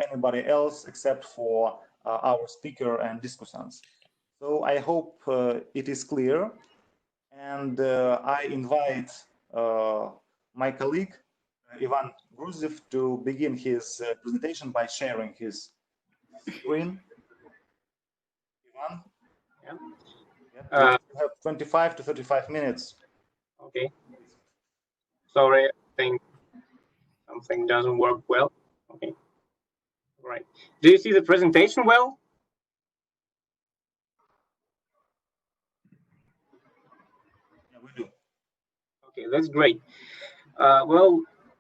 anybody else except for our speaker and discussants. So I hope it is clear, and I invite my colleague Ivan Gruziev to begin his presentation by sharing his screen. Ivan? Yeah. You have 25 to 35 minutes. Okay. Sorry, I think something doesn't work well. Okay. Right. Do you see the presentation well? Yeah, we do. Okay, that's great. First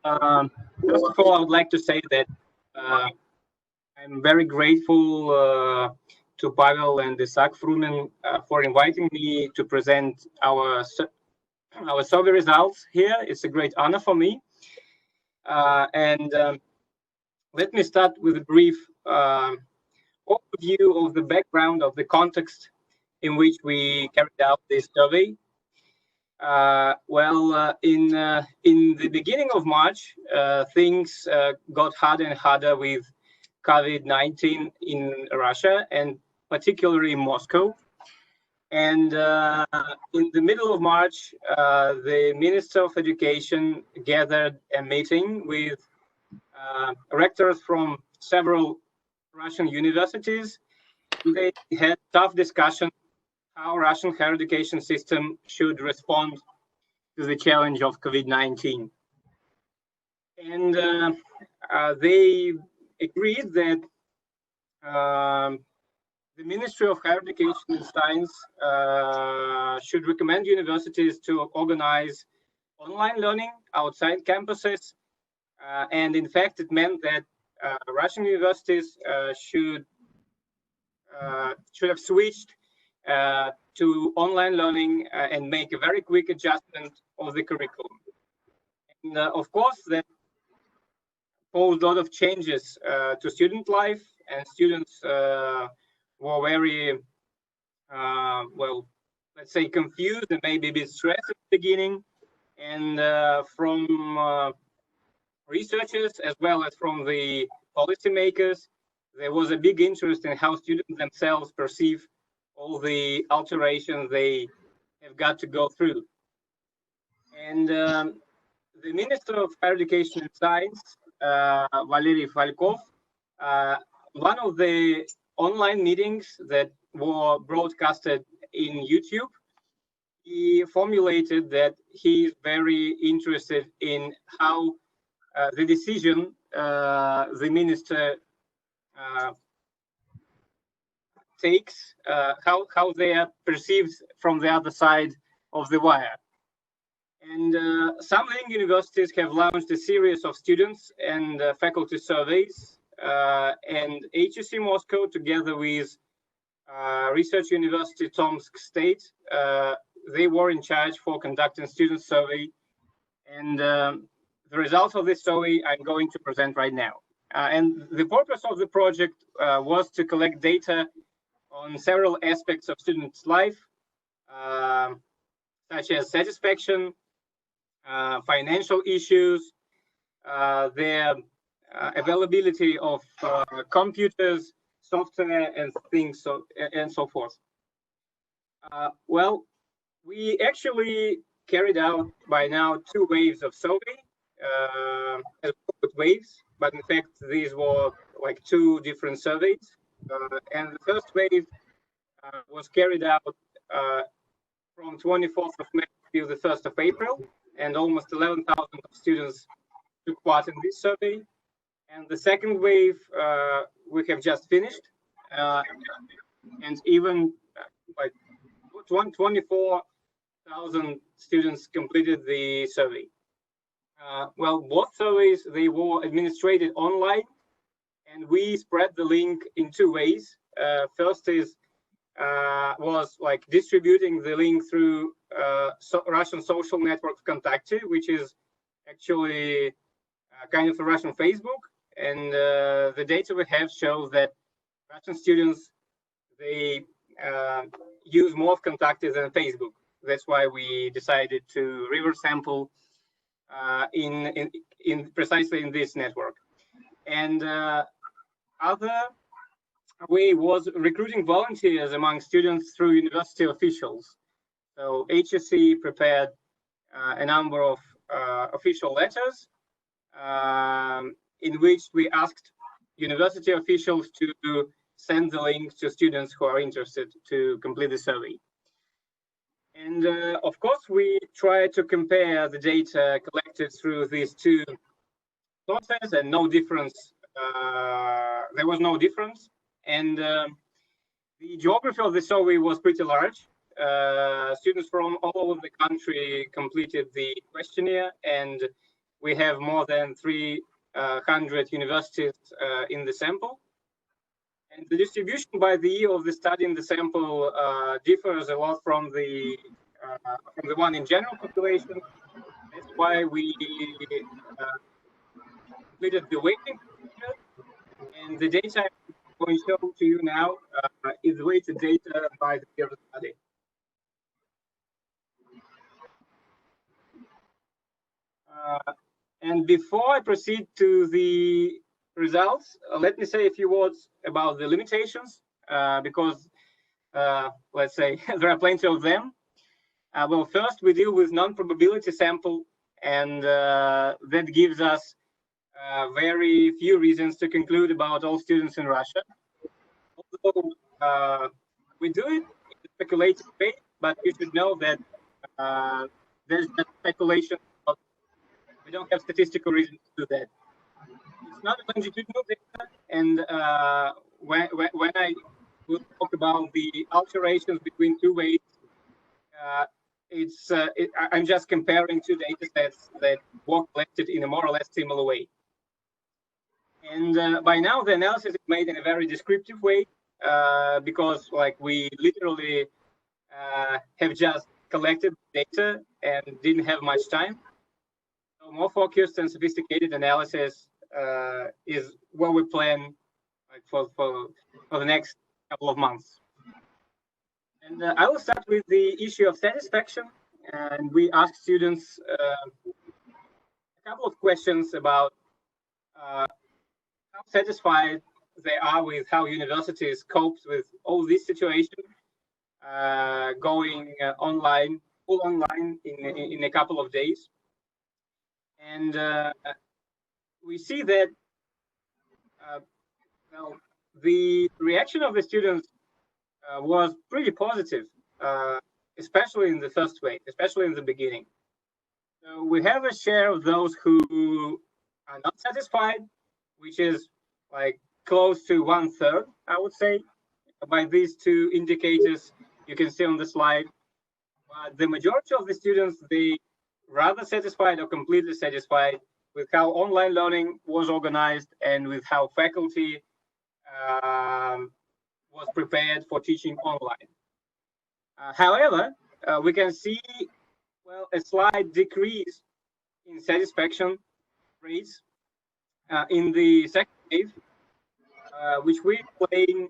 of all, I would like to say that I'm very grateful to Pavel and Isaac Frumin for inviting me to present our survey results here. It's a great honor for me. Let me start with a brief overview of the background of the context in which we carried out this survey. In the beginning of March, things got harder and harder with COVID-19 in Russia, and particularly in Moscow. And in the middle of March, the Minister of Education gathered a meeting with rectors from several Russian universities. They had tough discussion how Russian higher education system should respond to the challenge of COVID-19. And they agreed that the Ministry of Higher Education and Science should recommend universities to organize online learning outside campuses. And in fact, it meant that Russian universities should have switched to online learning and make a very quick adjustment of the curriculum. And of course, that posed a lot of changes to student life, and students were very, let's say, confused and maybe a bit stressed at the beginning. And from researchers as well as from the policymakers, there was a big interest in how students themselves perceive all the alterations they have got to go through. And the Minister of Higher Education and Science, Valery Falkov, one of the online meetings that were broadcasted in YouTube, he formulated that he's very interested in how the decision the minister takes, how they are perceived from the other side of the wire. And some leading universities have launched a series of students and faculty surveys, and HUC Moscow, together with Research University Tomsk State, they were in charge for conducting student survey. And the results of this survey I'm going to present right now. And the purpose of the project was to collect data on several aspects of students' life, such as satisfaction, financial issues, their availability of computers, software, and things and so forth. We actually carried out by now 2 waves of survey, waves, but in fact these were like 2 different surveys. And the first wave was carried out from 24th of May to the 1st of April, and almost 11,000 students took part in this survey. And the second wave we have just finished, and even like 24,000 students completed the survey. Both surveys, they were administered online, and we spread the link in 2 ways. First was like distributing the link through Russian social network Vkontakte, which is actually kind of a Russian Facebook. And the data we have shows that Russian students, they use more Vkontakte than Facebook. That's why we decided to reverse sample in precisely in this network. And other way was recruiting volunteers among students through university officials. So HSC prepared a number of official letters in which we asked university officials to send the link to students who are interested to complete the survey. And of course, we try to compare the data collected through these two sources, and no difference. There was no difference. And the geography of the survey was pretty large. Students from all over the country completed the questionnaire, and we have more than 300 universities in the sample. And the distribution by the year of the study in the sample differs a lot from the one in general population. That's why we completed the weighting, and the data I'm going to show to you now is weighted data by the year of the study. And before I proceed to the results, let me say a few words about the limitations, because let's say there are plenty of them. Well, first we deal with non-probability sample, and that gives us very few reasons to conclude about all students in Russia. Although we do it in a speculative way, but you should know that there's just speculation. We don't have statistical reasons to do that. It's not a longitudinal data, and when I will talk about the alterations between two weights, I'm just comparing two data sets that were collected in a more or less similar way. And by now, the analysis is made in a very descriptive way, because we literally have just collected data and didn't have much time. So more focused and sophisticated analysis is what we plan for the next couple of months. And I will start with the issue of satisfaction. And we ask students a couple of questions about how satisfied they are with how universities coped with all this situation, going online, full online in a couple of days. And we see that well, the reaction of the students was pretty positive, especially in the first wave, especially in the beginning. So we have a share of those who are not satisfied, which is close to 1/3, I would say, by these two indicators you can see on the slide. But the majority of the students, they rather satisfied or completely satisfied with how online learning was organized and with how faculty was prepared for teaching online. However, we can see, well, a slight decrease in satisfaction rates in the second wave, which we explain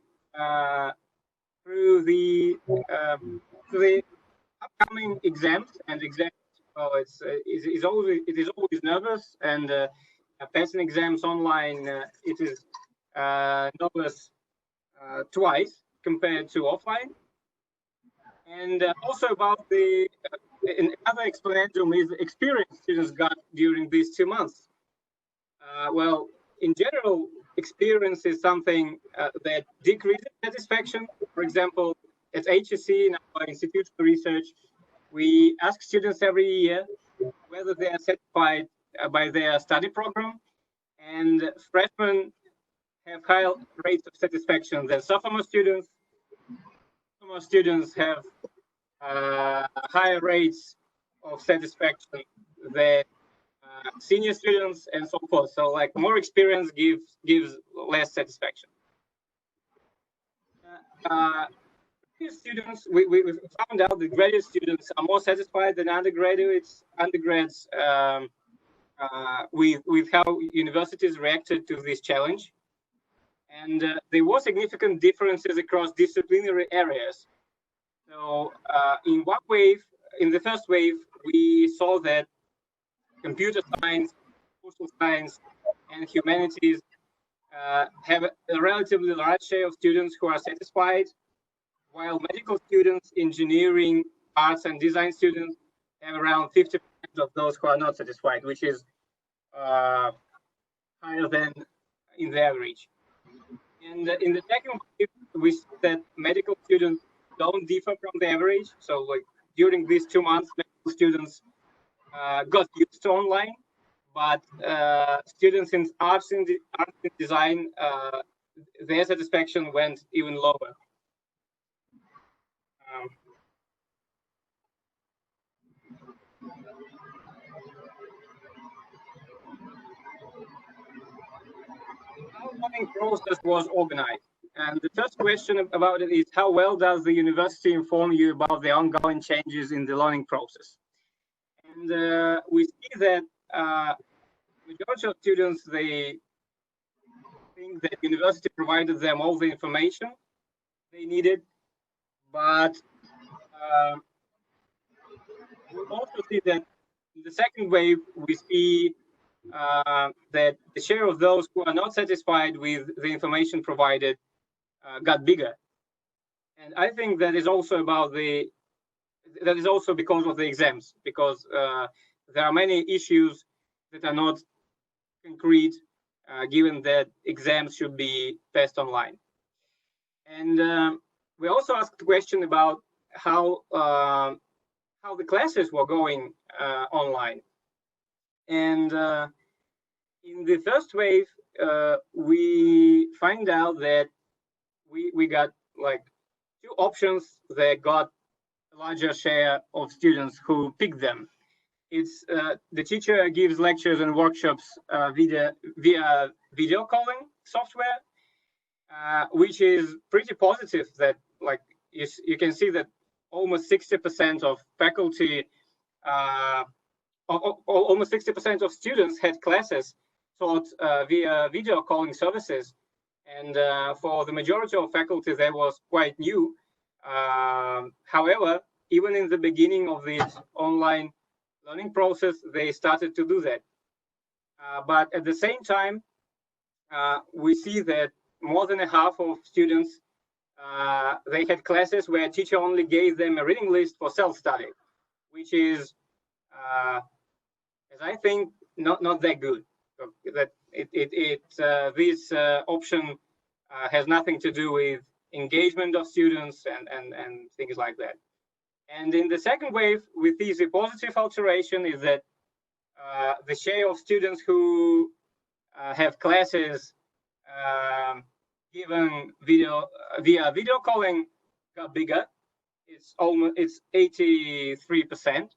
through the upcoming exams. And exams, well, it is always nervous, and passing exams online, it is nervous twice compared to offline. And also about another explanation is the experience students got during these 2 months. Well, in general, experience is something that decreases satisfaction. For example, at HSC, in our Institute for Research, we ask students every year whether they are satisfied by their study program, and freshmen have higher rates of satisfaction than sophomore students. Sophomore students have higher rates of satisfaction than senior students, and so forth. So more experience gives less satisfaction. Students, we found out that graduate students are more satisfied than undergraduates. Undergrads with how universities reacted to this challenge. And there were significant differences across disciplinary areas. So in one wave, in the first wave, we saw that computer science, social science, and humanities have a relatively large share of students who are satisfied, while medical students, engineering, arts and design students have around 50% of those who are not satisfied, which is higher than in the average. And in the second wave, we see that medical students don't differ from the average. So like during these 2 months, medical students got used to online, but students in arts and design, their satisfaction went even lower. How the learning process was organized. And the first question about it is, how well does the university inform you about the ongoing changes in the learning process? And we see that majority of students, they think that university provided them all the information they needed, but we also see that in the second wave, we see that the share of those who are not satisfied with the information provided got bigger. And I think that is also because of the exams, because there are many issues that are not concrete, given that exams should be passed online. And we also asked the question about how the classes were going online. And in the first wave, we find out that we got like 2 options that got a larger share of students who picked them. It's the teacher gives lectures and workshops via video calling software, which is pretty positive. That like you can see that almost 60% of faculty, almost 60% of students had classes taught via video calling services. And for the majority of faculty, that was quite new. However, even in the beginning of this online learning process, they started to do that. But at the same time, we see that more than a half of students, they had classes where a teacher only gave them a reading list for self-study, which is, as I think, not that good. So that this option has nothing to do with engagement of students and things like that. And in the second wave, we see the positive alteration is that the share of students who have classes given via video calling got bigger. It's 83%.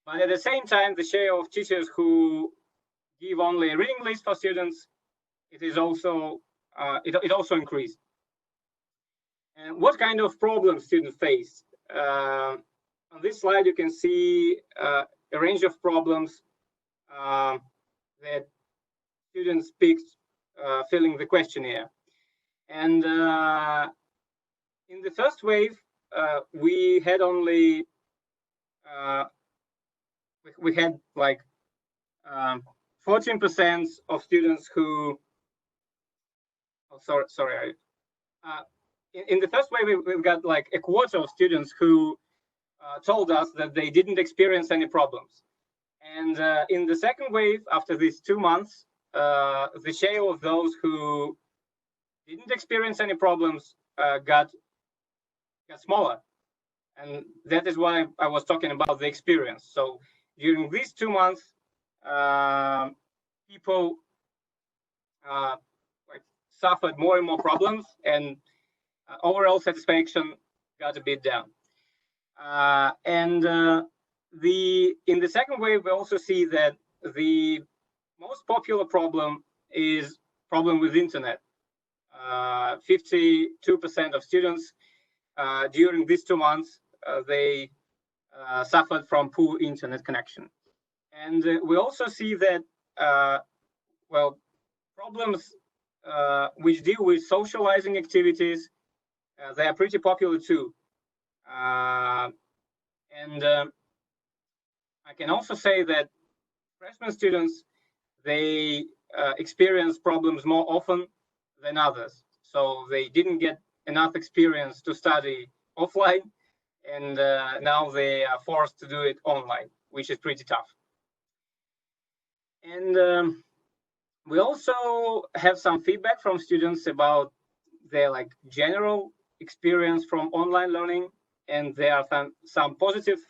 But at the same time, the share of teachers who give only a reading list for students, it is also it also increased. And what kind of problems students face? On this slide, you can see a range of problems that students picked filling the questionnaire. And in the first wave, we had only we had like 14% of students who. Oh, sorry. In the first wave, we've got like a quarter of students who told us that they didn't experience any problems. And in the second wave, after these 2 months, the share of those who didn't experience any problems got smaller. And that is why I was talking about the experience. So during these 2 months, people like suffered more and more problems, and overall satisfaction got a bit down. And in the second wave, we also see that the most popular problem is problem with internet. 52% of students during these 2 months, they suffered from poor internet connection. And we also see that, well, problems which deal with socializing activities, they are pretty popular too. And I can also say that freshman students, they experience problems more often than others. So they didn't get enough experience to study offline, and now they are forced to do it online, which is pretty tough. And we also have some feedback from students about their general experience from online learning, and there are some positive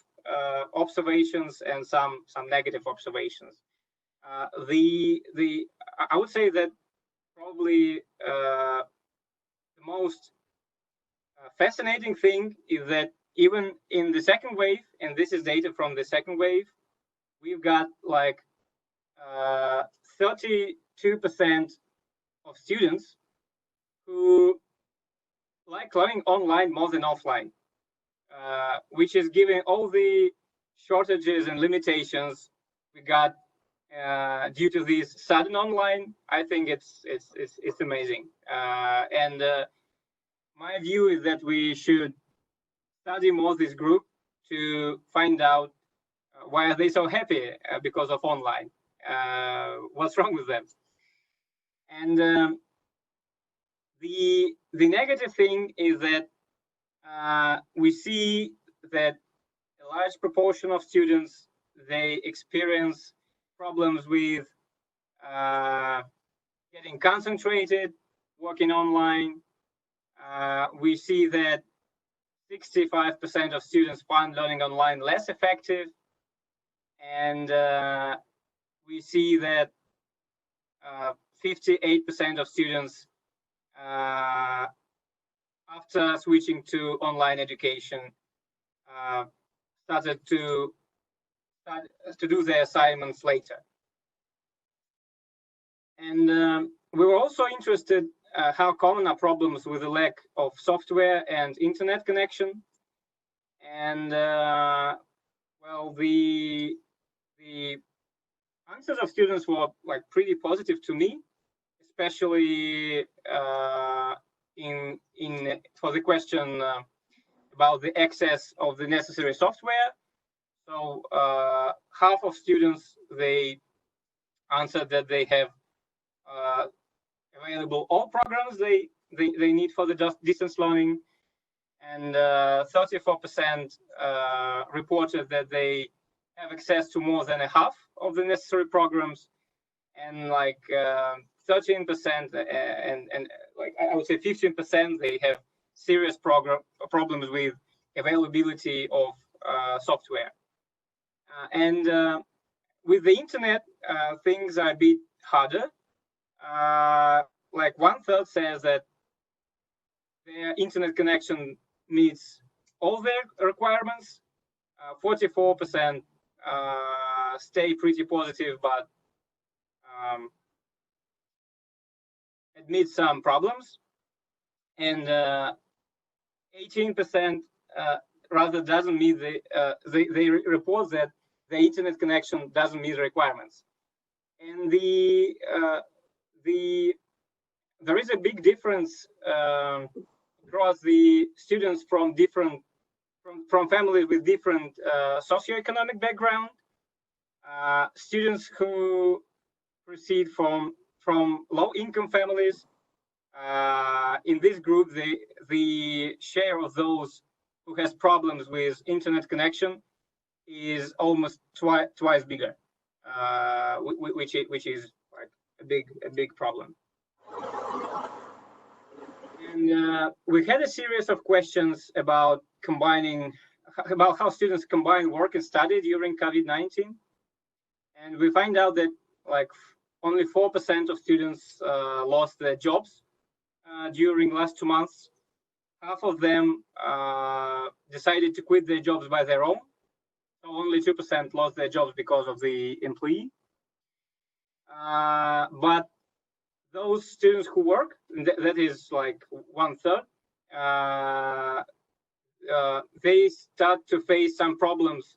observations and some negative observations. I would say that probably the most fascinating thing is that even in the second wave, and this is data from the second wave, we've got 32% of students who like learning online more than offline, which is given all the shortages and limitations we got due to this sudden online. I think it's amazing. And my view is that we should study more this group to find out why are they so happy because of online. What's wrong with them? And the negative thing is that we see that a large proportion of students, they experience problems with getting concentrated, working online. We see that 65% of students find learning online less effective, and we see that 58% of students, after switching to online education, started to do their assignments later. And we were also interested how common are problems with the lack of software and internet connection. And well, the answers of students were pretty positive to me, especially for the question about the access of the necessary software. So half of students, they answered that they have available all programs they need for the distance learning, and 34% reported that they have access to more than a half of the necessary programs, and 13% and I would say 15%, they have serious problems with availability of software. And with the internet, things are a bit harder. 1/3 says that their internet connection meets all their requirements. 44% stay pretty positive, but admit some problems, and 18% rather doesn't meet they report that the internet connection doesn't meet the requirements. And there is a big difference across the students from families with different socioeconomic background. Students who proceed from low-income families, in this group, the share of those who has problems with internet connection is almost twice bigger, which is a big problem. And we had a series of questions about how students combine work and study during COVID-19, and we find out that only 4% of students lost their jobs during last 2 months. Half of them decided to quit their jobs by their own. So only 2% lost their jobs because of the employee. But those students who work, that is 1/3, they start to face some problems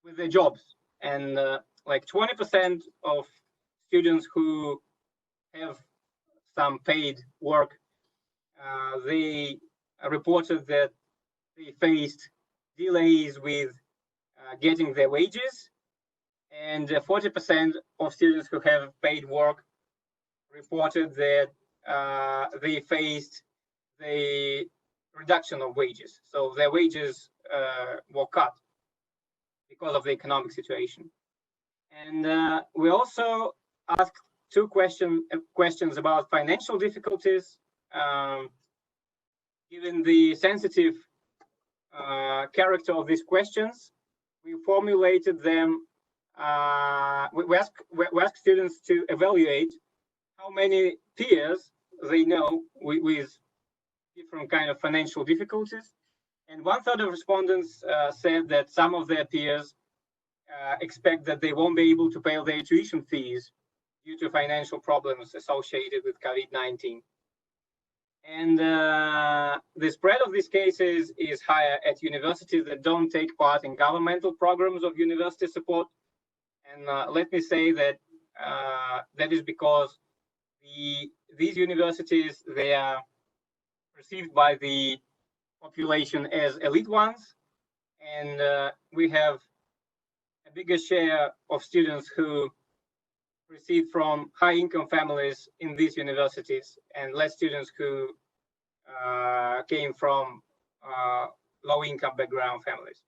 with their jobs. And 20% of students who have some paid work, they reported that they faced delays with getting their wages, and 40% of students who have paid work reported that they faced the reduction of wages. So their wages were cut because of the economic situation. And we also asked two questions about financial difficulties. Given the sensitive character of these questions, we formulated them. We asked students to evaluate how many peers they know with different kind of financial difficulties. And 1/3 of respondents said that some of their peers expect that they won't be able to pay their tuition fees due to financial problems associated with COVID-19. And the spread of these cases is higher at universities that don't take part in governmental programs of university support. And let me say that that is because these universities, they are perceived by the population as elite ones, and we have a bigger share of students who proceed from high-income families in these universities, and less students who came from low-income background families.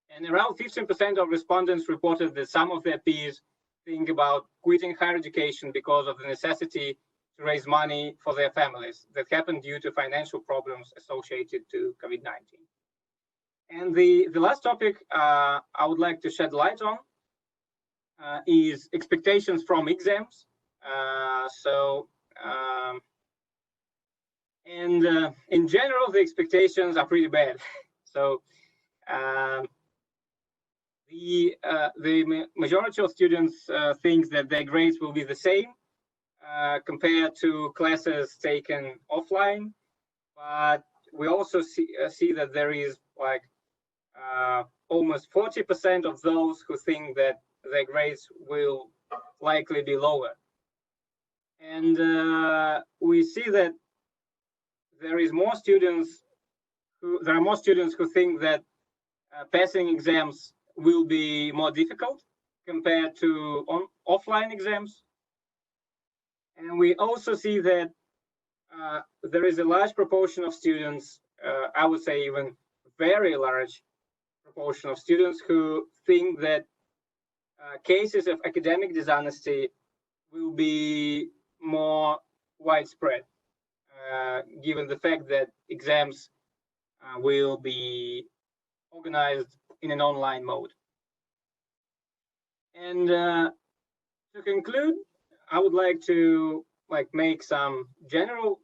And around 15% of respondents reported that some of their peers think about quitting higher education because of the necessity to raise money for their families that happened due to financial problems associated to COVID-19. And the last topic I would like to shed light on is expectations from exams. In general, the expectations are pretty bad. So the majority of students think that their grades will be the same compared to classes taken offline, but we also see that there is like almost 40% of those who think that their grades will likely be lower. And we see that there are more students who think that passing exams will be more difficult compared to offline exams. And we also see that there is a large proportion of students, I would say even very large proportion of students, who think that cases of academic dishonesty will be more widespread, given the fact that exams will be organized in an online mode. And to conclude, I would like to make some general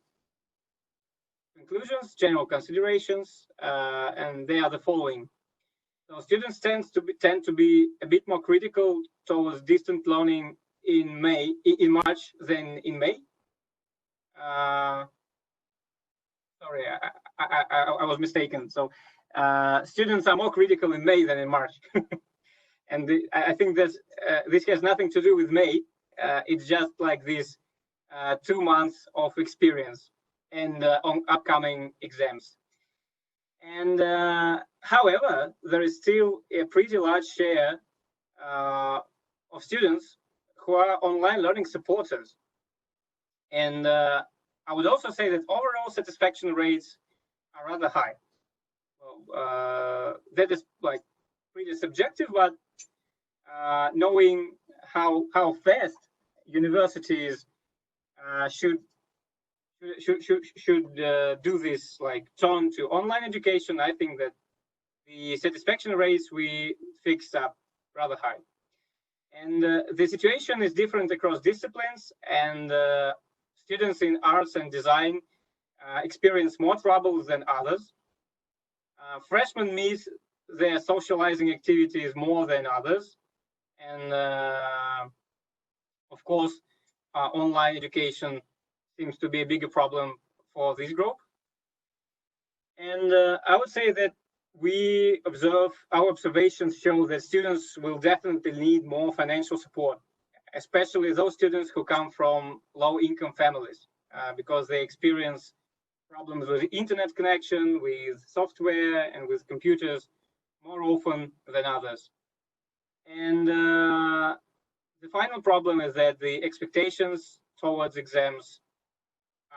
conclusions, general considerations, and they are the following. So students tend to be a bit more critical towards distant learning in March than in May. Sorry, I was mistaken. So students are more critical in May than in March. And I think that this has nothing to do with May. It's just like these 2 months of experience and on upcoming exams. And however, there is still a pretty large share of students who are online learning supporters. And I would also say that overall satisfaction rates are rather high. Well, that is pretty subjective, but knowing how fast universities should do this turn to online education, I think that the satisfaction rates we fixed up rather high. And the situation is different across disciplines, and students in arts and design experience more troubles than others. Freshmen miss their socializing activities more than others. And of course, online education seems to be a bigger problem for this group. And I would say that our observations show that students will definitely need more financial support, especially those students who come from low-income families, because they experience problems with internet connection, with software, and with computers more often than others. And the final problem is that the expectations towards exams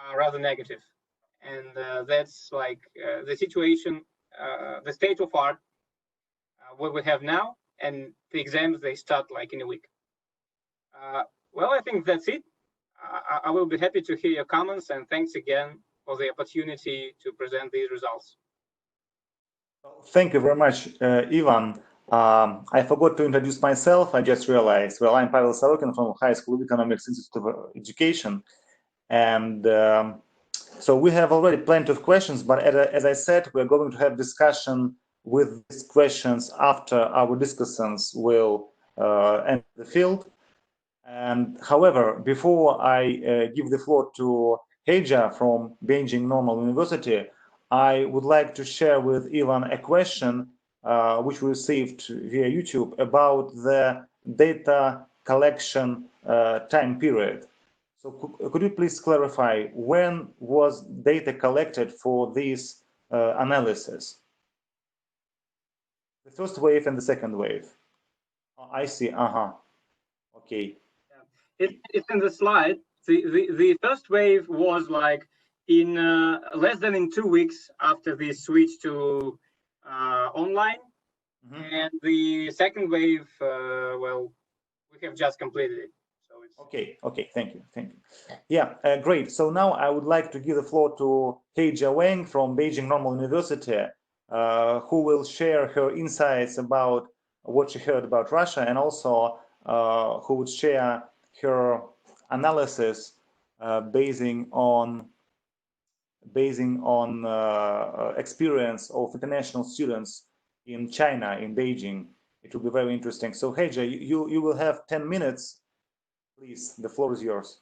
are rather negative. And that's like the situation, the state of art, what we have now, and the exams, they start like in a week. Well, I think that's it. I will be happy to hear your comments, and thanks again for the opportunity to present these results. Thank you very much, Ivan. I forgot to introduce myself. I just realized. Well, I'm Pavel Sorokin from High School of Economics Institute of Education. And so we have already plenty of questions, but as I said, we're going to have discussion with these questions after our discussants will enter the field. And however, before I give the floor to Heja from Beijing Normal University, I would like to share with Ivan a question which we received via YouTube about the data collection time period. So could you please clarify when was data collected for this analysis? The first wave and the second wave. Oh, I see. Okay. It's in the slide. The first wave was like in less than in 2 weeks after the switch to online. And the second wave, well, we have just completed it. So it's okay. Thank you. Yeah, great. So now I would like to give the floor to Heija Wang from Beijing Normal University, who will share her insights about what she heard about Russia, and also who would share her analysis basing on experience of international students in China, in Beijing. It will be very interesting. So Heija, you will have 10 minutes. Please, the floor is yours.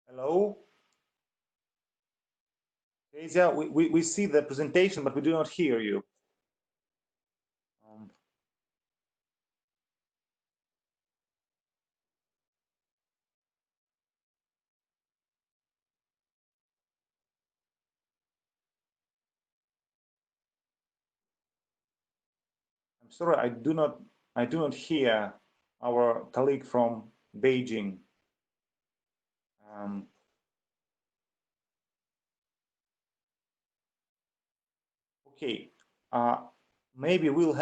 Hello? Heija, we see the presentation, but we do not hear you. I'm sorry, I do not hear our colleague from Beijing. Okay, maybe we'll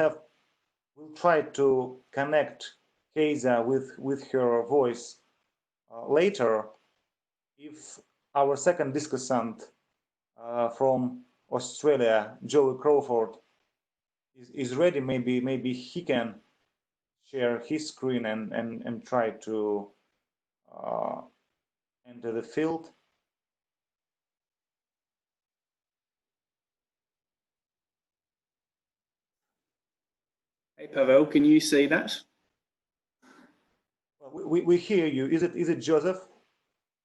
try to connect Heija with her voice later. If our second discussant from Australia, Joey Crawford, is ready, maybe he can share his screen and try to enter the field. Hey Pavel, can you see that? We hear you. Is it Joseph?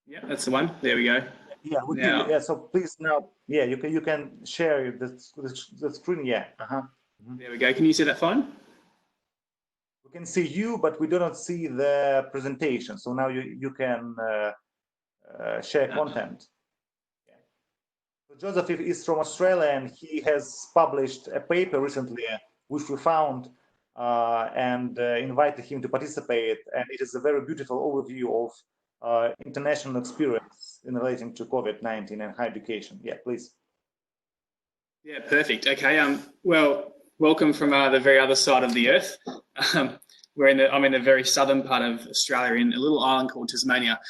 Yeah, that's the one. There we go. Yeah, we hear you. Yeah, so please now, yeah, you can share the screen. Yeah. There we go. Can you see that fine? We can see you, but we do not see the presentation. So now you can share content. Yeah. So Joseph is from Australia, and he has published a paper recently, which we found and invited him to participate. And it is a very beautiful overview of international experience in relating to COVID-19 and higher education. Yeah, please. Yeah, perfect. Okay. Well, welcome from the very other side of the earth. I'm in the very southern part of Australia, in a little island called Tasmania.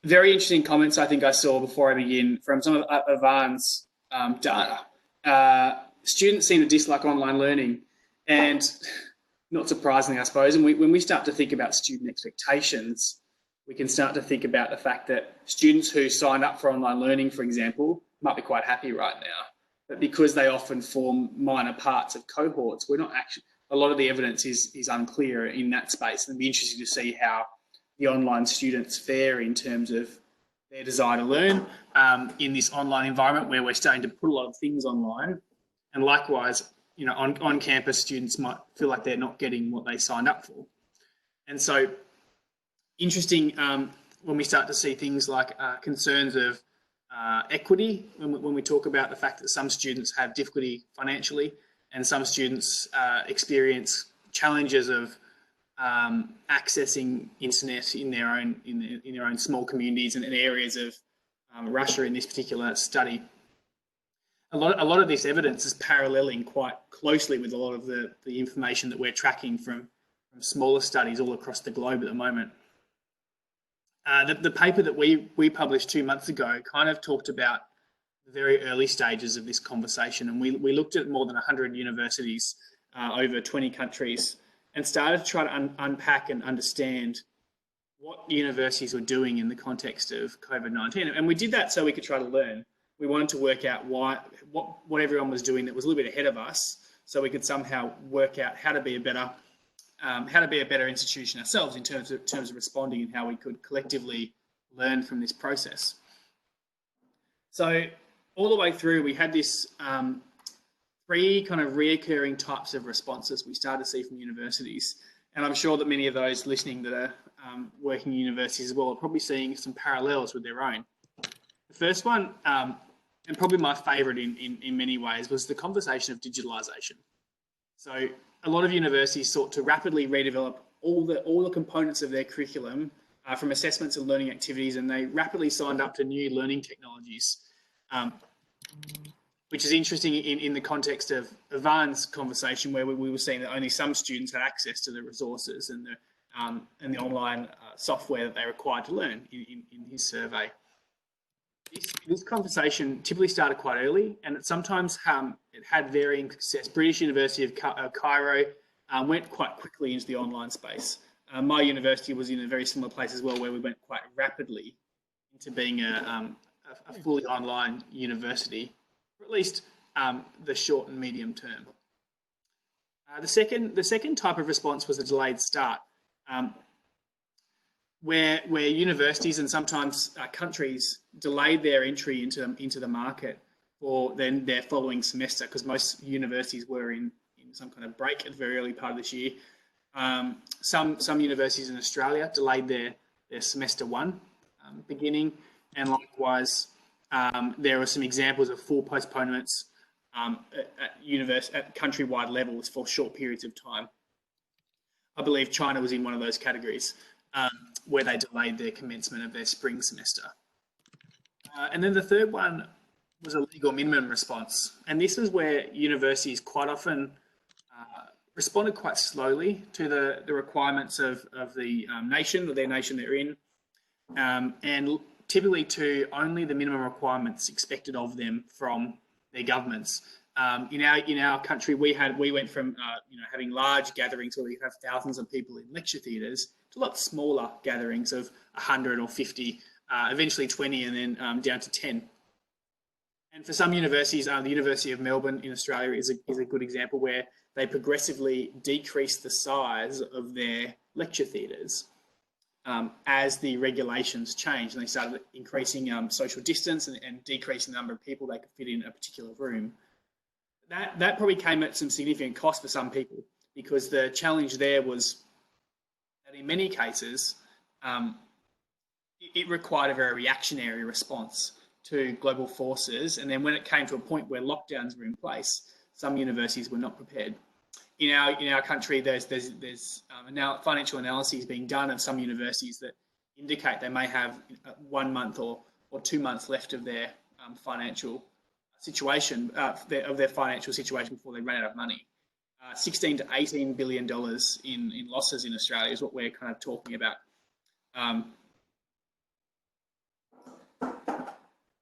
Very interesting comments I think I saw before I begin from some of Ivan's data. Students seem to dislike online learning, and not surprisingly, I suppose, and when we start to think about student expectations, we can start to think about the fact that students who sign up for online learning, for example, might be quite happy right now, but because they often form minor parts of cohorts, we're not actually, a lot of the evidence is unclear in that space, and it'd be interesting to see how the online students fare in terms of their desire to learn in this online environment where we're starting to put a lot of things online. And likewise, you know, on campus, students might feel like they're not getting what they signed up for. And so, interesting when we start to see things like concerns of equity, when we talk about the fact that some students have difficulty financially and some students experience challenges of accessing internet in their own small communities and in areas of Russia in this particular study. A lot of this evidence is paralleling quite closely with a lot of the information that we're tracking from smaller studies all across the globe at the moment. The paper that we published 2 months ago kind of talked about the very early stages of this conversation, and we looked at more than 100 universities over 20 countries and started to try to unpack and understand what universities were doing in the context of COVID-19. And we did that so we could try to learn. We wanted to work out what everyone was doing that was a little bit ahead of us, so we could somehow work out how to be a better institution ourselves in terms of responding and how we could collectively learn from this process. So all the way through, we had this 3 kind of reoccurring types of responses we started to see from universities. And I'm sure that many of those listening that are working in universities as well are probably seeing some parallels with their own. The first one, and probably my favourite in many ways, was the conversation of digitalisation. So a lot of universities sought to rapidly redevelop all the components of their curriculum from assessments and learning activities, and they rapidly signed up to new learning technologies, which is interesting in the context of Ivan's conversation, where we were seeing that only some students had access to the resources and the online software that they required to learn in his survey. This conversation typically started quite early, and it sometimes it had varying success. British University of Cairo went quite quickly into the online space. My university was in a very similar place as well, where we went quite rapidly into being a fully online university, or at least the short and medium term. The second type of response was a delayed start, where universities and sometimes countries delayed their entry into the market for then their following semester, because most universities were in some kind of break at the very early part of this year. Some universities in Australia delayed their semester 1 beginning, and likewise there were some examples of full postponements at countrywide levels for short periods of time. I believe China was in one of those categories, where they delayed their commencement of their spring semester. And then the third one was a legal minimum response. And this is where universities quite often responded quite slowly to the requirements of the nation or their nation they're in, and typically to only the minimum requirements expected of them from their governments. In our country, we went from having large gatherings where we have thousands of people in lecture theatres to a lot smaller gatherings of 100 or 50, eventually 20, and then down to 10. And for some universities, the University of Melbourne in Australia is a good example, where they progressively decreased the size of their lecture theatres as the regulations changed, and they started increasing social distance and decreasing the number of people they could fit in a particular room. That probably came at some significant cost for some people, because the challenge there was that in many cases, it required a very reactionary response to global forces. And then when it came to a point where lockdowns were in place, some universities were not prepared. In our country, there's now financial analyses being done of some universities that indicate they may have 1 month or 2 months left of their financial situation, of their financial situation before they run out of money. $16 to $18 billion in losses in Australia is what we're kind of talking about.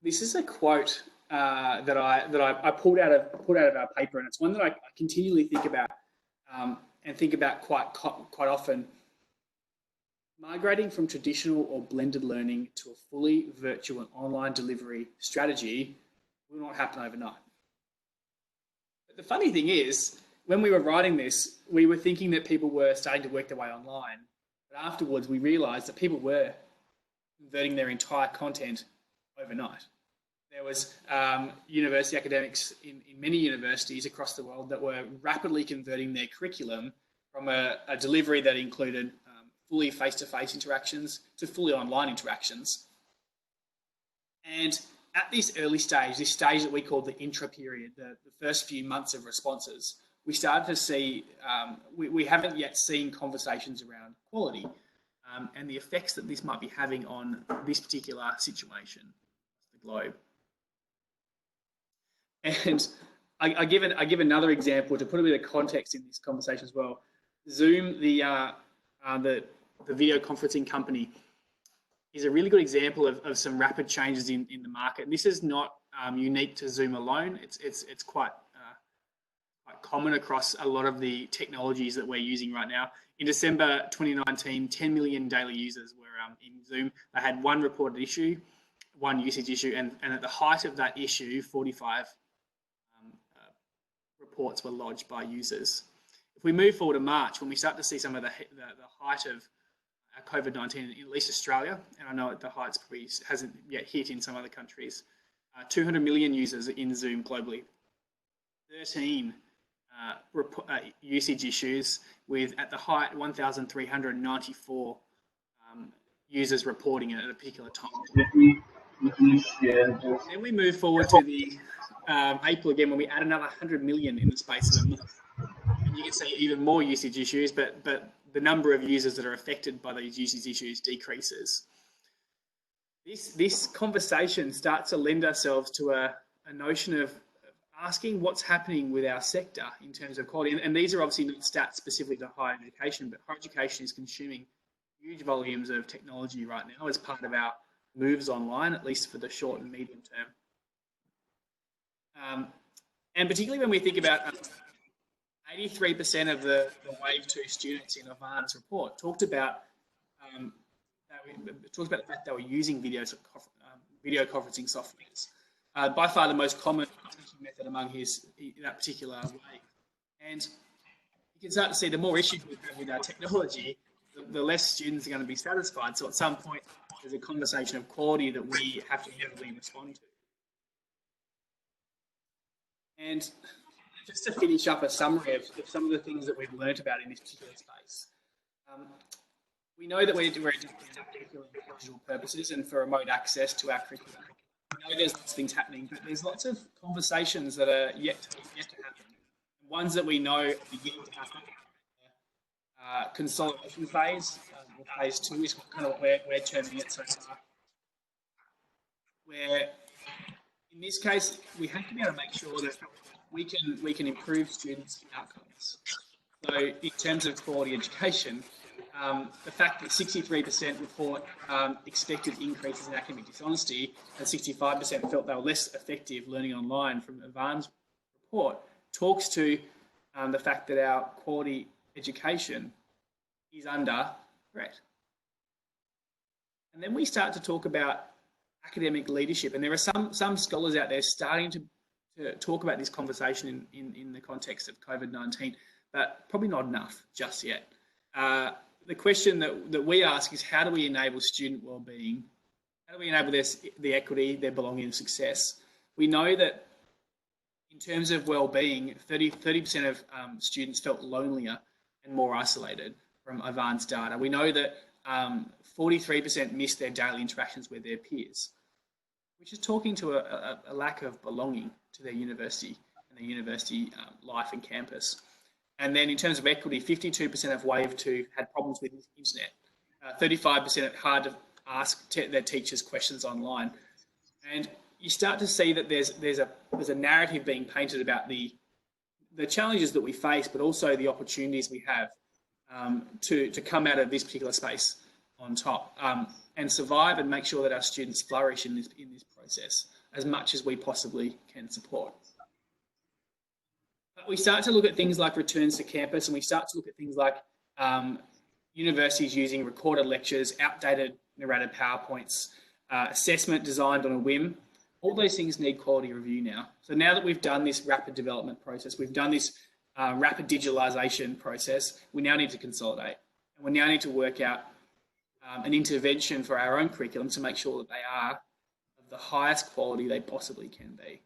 This is a quote that I pulled out of our paper, and it's one that I continually think about and think about quite often. Migrating from traditional or blended learning to a fully virtual and online delivery strategy will not happen overnight. But the funny thing is, when we were writing this, we were thinking that people were starting to work their way online. But afterwards, we realised that people were converting their entire content overnight. There was university academics in many universities across the world that were rapidly converting their curriculum from a delivery that included fully face-to-face interactions to fully online interactions. And at this early stage, this stage that we call the intra period, the first few months of responses, we started to see, we haven't yet seen conversations around quality and the effects that this might be having on this particular situation, the globe. And I give another example to put a bit of context in this conversation as well. Zoom, the video conferencing company, is a really good example of some rapid changes in the market. And this is not unique to Zoom alone. It's quite common across a lot of the technologies that we're using right now. In December 2019, 10 million daily users were in Zoom. They had one reported issue, one usage issue, and at the height of that issue, 45 reports were lodged by users. If we move forward to March, when we start to see some of the height of COVID-19, in at least Australia, and I know at the heights probably hasn't yet hit in some other countries, 200 million users in Zoom globally, 13 usage issues with, at the height, 1,394 users reporting it at a particular time. Then we move forward to the April again, when we add another 100 million in the space of a month. And you can see even more usage issues, but the number of users that are affected by these usage issues decreases. This conversation starts to lend ourselves to a notion of asking what's happening with our sector in terms of quality. And these are obviously not stats specific to higher education, but higher education is consuming huge volumes of technology right now as part of our moves online, at least for the short and medium term. And particularly when we think about 83% of the Wave 2 students in Avant's report talked about the fact they were using video conferencing softwares. By far the most common method among that particular wave. And you can start to see the more issues we have with our technology, the less students are going to be satisfied. So at some point, there's a conversation of quality that we have to heavily respond to. And just to finish up a summary of some of the things that we've learned about in this particular space. We know that we're adapting for digital purposes and for remote access to our curriculum. We know there's lots of things happening, but there's lots of conversations that are yet to happen. Ones that we know are beginning to happen. Consolidation phase, phase 2 is kind of what we're terming it so far. Where, in this case, we have to be able to make sure that we can improve students' outcomes. So, in terms of quality education, the fact that 63% report expected increases in academic dishonesty and 65% felt they were less effective learning online from Ivan's report talks to the fact that our quality education is under threat. And then we start to talk about academic leadership, and there are some scholars out there starting to talk about this conversation in the context of COVID-19, but probably not enough just yet. The question that we ask is, how do we enable student wellbeing? How do we enable the equity, their belonging and success? We know that in terms of wellbeing, 30% of students felt lonelier and more isolated from Ivan's data. We know that 43% missed their daily interactions with their peers, which is talking to a lack of belonging to their university and their university life and campus. And then in terms of equity, 52% of Wave 2 had problems with the internet. 35% had hard to ask their teachers questions online. And you start to see that there's a narrative being painted about the challenges that we face, but also the opportunities we have to come out of this particular space on top and survive and make sure that our students flourish in this process as much as we possibly can support. But we start to look at things like returns to campus, and we start to look at things like universities using recorded lectures, outdated narrated PowerPoints, assessment designed on a whim. All those things need quality review now. So now that we've done this rapid development process, we've done this rapid digitalization process, we now need to consolidate. And we now need to work out an intervention for our own curriculum to make sure that they are of the highest quality they possibly can be.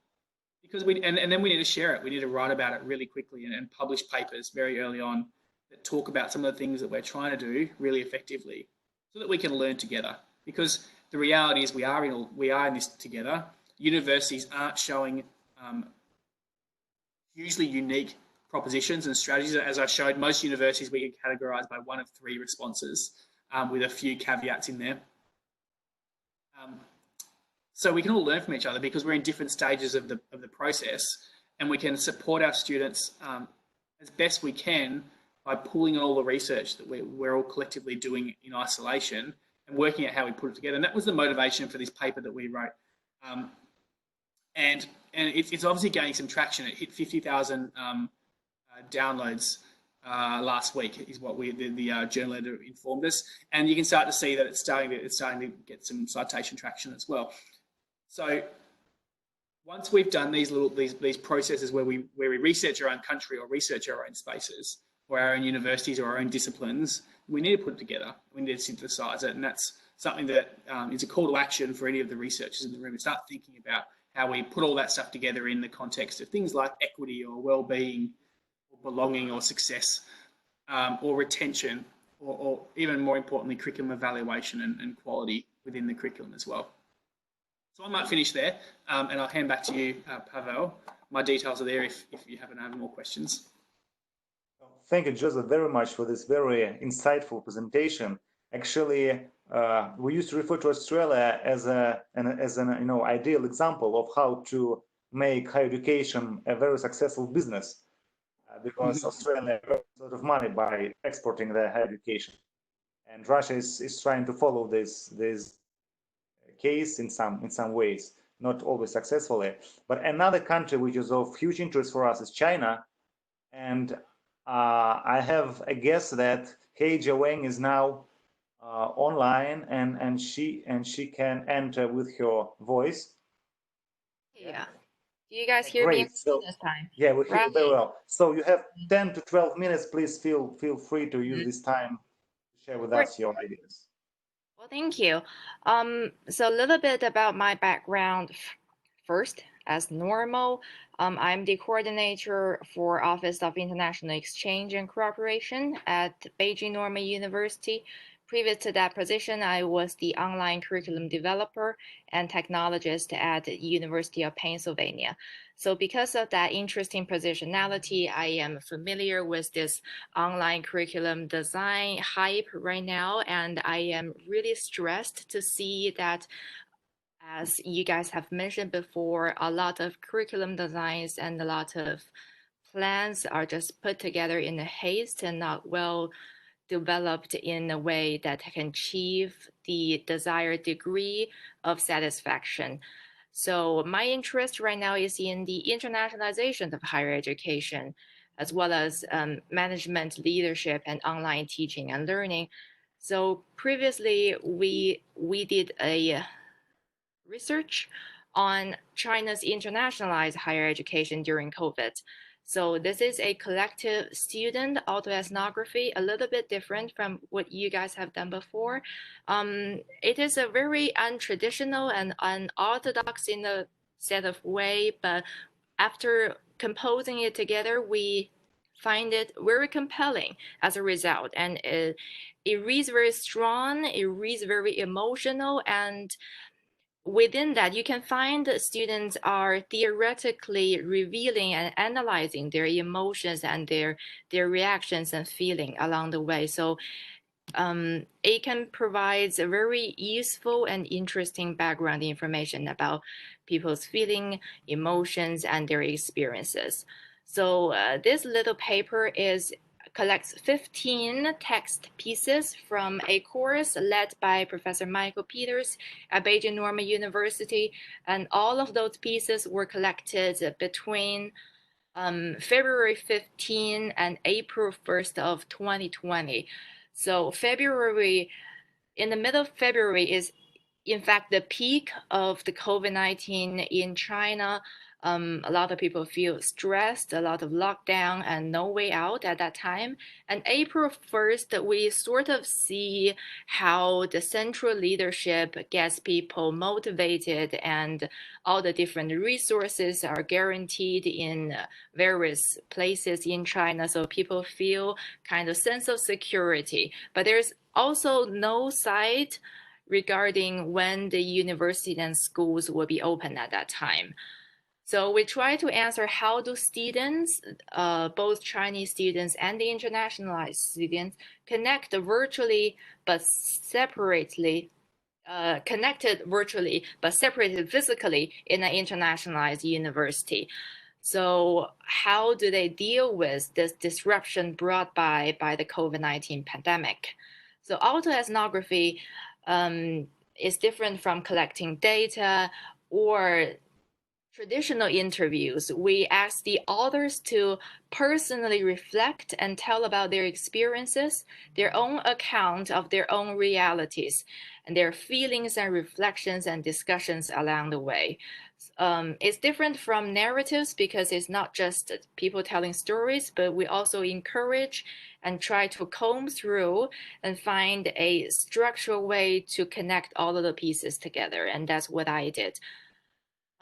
Because and then we need to share it. We need to write about it really quickly and publish papers very early on that talk about some of the things that we're trying to do really effectively, so that we can learn together. Because the reality is we are in this together. Universities aren't showing hugely unique propositions and strategies. As I showed, most universities we can categorise by one of three responses, with a few caveats in there. So we can all learn from each other because we're in different stages of the process, and we can support our students as best we can by pulling on all the research that we're all collectively doing in isolation and working out how we put it together. And that was the motivation for this paper that we wrote. And it's obviously gaining some traction. It hit 50,000 downloads last week, is what the journal editor informed us. And you can start to see that it's starting to get some citation traction as well. So once we've done these processes where we research our own country or research our own spaces or our own universities or our own disciplines, we need to put it together. We need to synthesize it, and that's something that is a call to action for any of the researchers in the room, to start thinking about how we put all that stuff together in the context of things like equity or well-being or belonging or success, or retention, or even more importantly, curriculum evaluation and quality within the curriculum as well. So I might finish there, and I'll hand back to you, Pavel. My details are there if you happen to have more questions. Thank you, Joseph, very much for this very insightful presentation. Actually, we used to refer to Australia as an ideal example of how to make higher education a very successful business, because Australia earns a lot of money by exporting their higher education, and Russia is trying to follow this case in some ways, not always successfully. But another country which is of huge interest for us is China, and I have a guess that Heija Wang is now online, and she can enter with her voice. Yeah. Do you guys hear me this time? Yeah, we hear you very well. So you have 10 to 12 minutes. Please feel free to use this time to share with us your ideas. Well, thank you. So a little bit about my background first. As normal, I'm the coordinator for Office of International Exchange and Cooperation at Beijing Normal University. Previous to that position, I was the online curriculum developer and technologist at the University of Pennsylvania. So because of that interesting positionality, I am familiar with this online curriculum design hype right now, and I am really stressed to see that, as you guys have mentioned before, a lot of curriculum designs and a lot of plans are just put together in a haste and not well developed in a way that can achieve the desired degree of satisfaction. So my interest right now is in the internationalization of higher education, as well as management, leadership, and online teaching and learning. So previously, we did a research on China's internationalized higher education during COVID. So this is a collective student autoethnography, a little bit different from what you guys have done before. It is a very untraditional and unorthodox in a set of way, but after composing it together, we find it very compelling as a result. And it reads very strong, it reads very emotional, and within that, you can find that students are theoretically revealing and analyzing their emotions and their reactions and feeling along the way. So it can provide a very useful and interesting background information about people's feeling, emotions, and their experiences. So this little paper collects 15 text pieces from a course led by Professor Michael Peters at Beijing Normal University, and all of those pieces were collected between February 15 and April 1st of 2020. So in the middle of February is in fact the peak of the COVID-19 in China. A lot of people feel stressed, a lot of lockdown and no way out at that time. And April 1st, we sort of see how the central leadership gets people motivated, and all the different resources are guaranteed in various places in China. So people feel kind of sense of security. But there's also no site regarding when the university and schools will be open at that time. So we try to answer how do students, both Chinese students and the internationalized students, connect virtually but separately, connected virtually but separated physically in an internationalized university. So how do they deal with this disruption brought by the COVID-19 pandemic? So autoethnography is different from collecting data or traditional interviews. We ask the authors to personally reflect and tell about their experiences, their own account of their own realities, and their feelings and reflections and discussions along the way. It's different from narratives because it's not just people telling stories, but we also encourage and try to comb through and find a structural way to connect all of the pieces together. And that's what I did.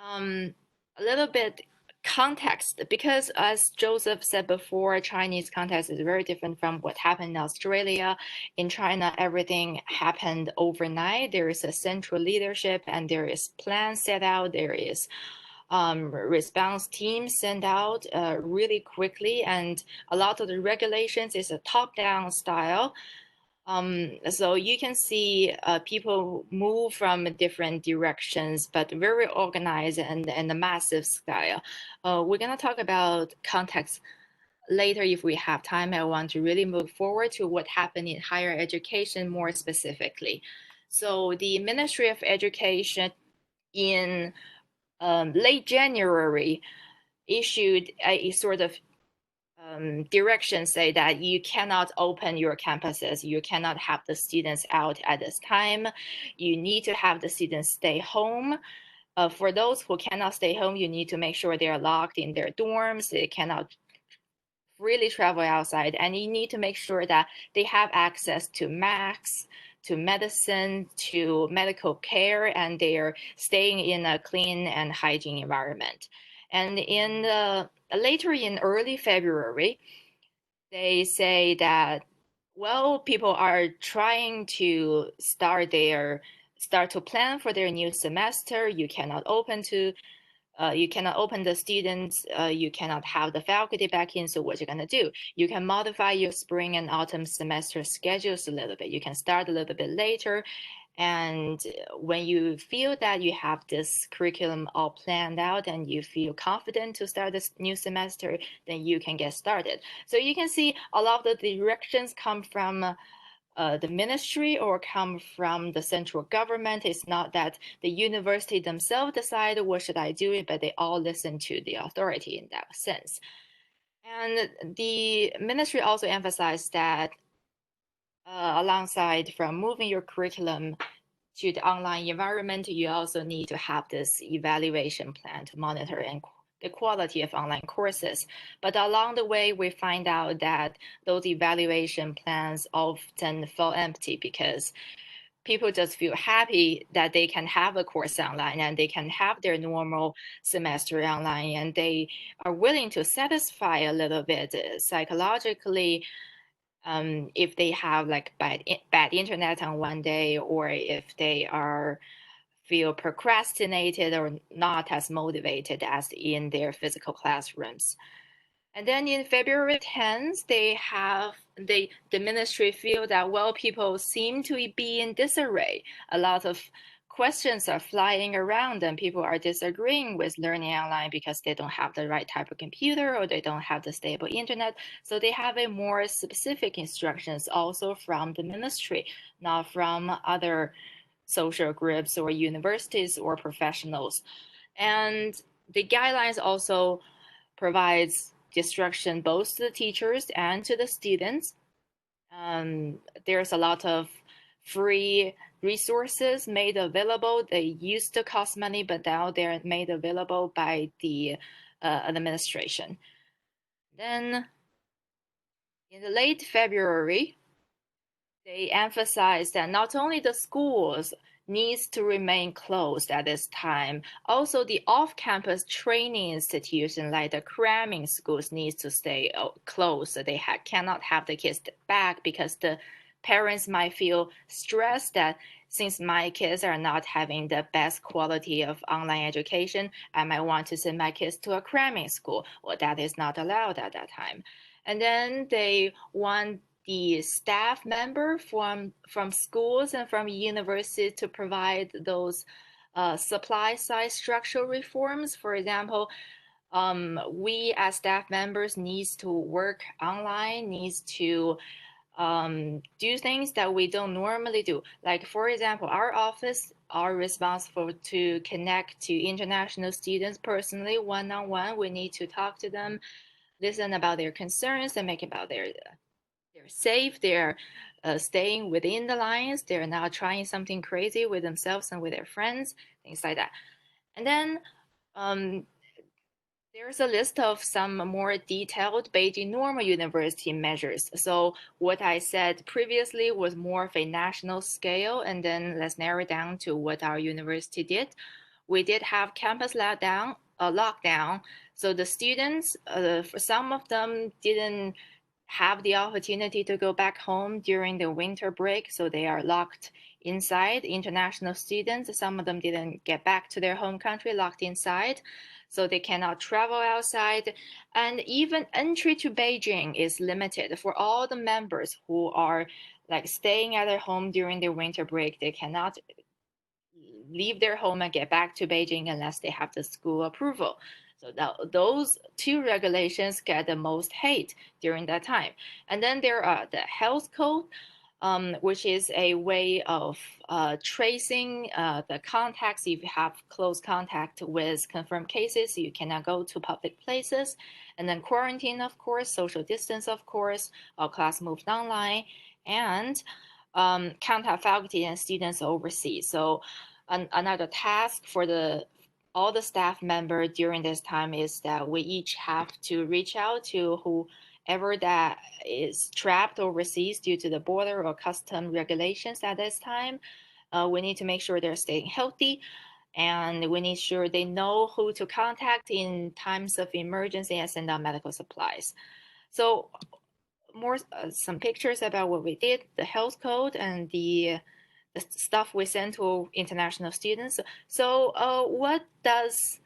A little bit context, because as Joseph said before, Chinese context is very different from what happened in Australia. In China, everything happened overnight. There is a central leadership and there is plans set out. There is response teams sent out really quickly, and a lot of the regulations is a top-down style. So you can see people move from different directions, but very organized and a massive scale. We're going to talk about context later if we have time. I want to really move forward to what happened in higher education more specifically. So the Ministry of Education in late January issued a sort of directions say that you cannot open your campuses, you cannot have the students out at this time, you need to have the students stay home. For those who cannot stay home, you need to make sure they are locked in their dorms, they cannot freely travel outside, and you need to make sure that they have access to masks, to medicine, to medical care, and they are staying in a clean and hygiene environment. And in later in early February, they say that, well, people are trying to start to plan for their new semester. You cannot open the students, you cannot have the faculty back in, so what you're going to do? You can modify your spring and autumn semester schedules a little bit. You can start a little bit later, and when you feel that you have this curriculum all planned out and you feel confident to start this new semester, then you can get started. So you can see a lot of the directions come from the ministry or come from the central government. It's not that the university themselves decide what should I do, but they all listen to the authority in that sense. And the ministry also emphasized that alongside from moving your curriculum to the online environment, you also need to have this evaluation plan to monitor and the quality of online courses. But along the way, we find out that those evaluation plans often fall empty because people just feel happy that they can have a course online and they can have their normal semester online, and they are willing to satisfy a little bit psychologically if they have like bad internet on one day, or if they feel procrastinated or not as motivated as in their physical classrooms. And then in February 10th, the ministry feel that, well, people seem to be in disarray. A lot of questions are flying around and people are disagreeing with learning online because they don't have the right type of computer or they don't have the stable internet. So they have a more specific instructions also from the ministry, not from other social groups or universities or professionals. And the guidelines also provides instruction both to the teachers and to the students. There's a lot of free resources made available. They used to cost money, but now they're made available by the administration. Then in the late February, they emphasized that not only the schools needs to remain closed at this time, also the off-campus training institutions like the cramming schools needs to stay closed. So they cannot have the kids back because the parents might feel stressed that since my kids are not having the best quality of online education, I might want to send my kids to a cramming school. Well, that is not allowed at that time. And then they want the staff member from schools and from universities to provide those supply side structural reforms. For example, we as staff members needs to work online, needs to do things that we don't normally do. Like, for example, our office are responsible to connect to international students personally, one-on-one. We need to talk to them, listen about their concerns, and make about they're safe, they're staying within the lines, they're not trying something crazy with themselves and with their friends, things like that. And then there's a list of some more detailed Beijing Normal University measures. So what I said previously was more of a national scale, and then let's narrow it down to what our university did. We did have campus lockdown. So the students, for some of them didn't have the opportunity to go back home during the winter break, so they are locked inside. International students, some of them didn't get back to their home country, locked inside, so they cannot travel outside. And even entry to Beijing is limited for all the members who are like staying at their home during their winter break. They cannot leave their home and get back to Beijing unless they have the school approval. So those two regulations get the most hate during that time. And then there are the health code, which is a way of tracing the contacts. If you have close contact with confirmed cases, you cannot go to public places. And then quarantine, of course, social distance, of course, all class moved online, and contact faculty and students overseas. So another task for all the staff members during this time is that we each have to reach out to whoever that is trapped overseas due to the border or custom regulations at this time. We need to make sure they're staying healthy, and we need to sure they know who to contact in times of emergency and send out medical supplies. So more some pictures about what we did, the health code and the stuff we send to international students. So what does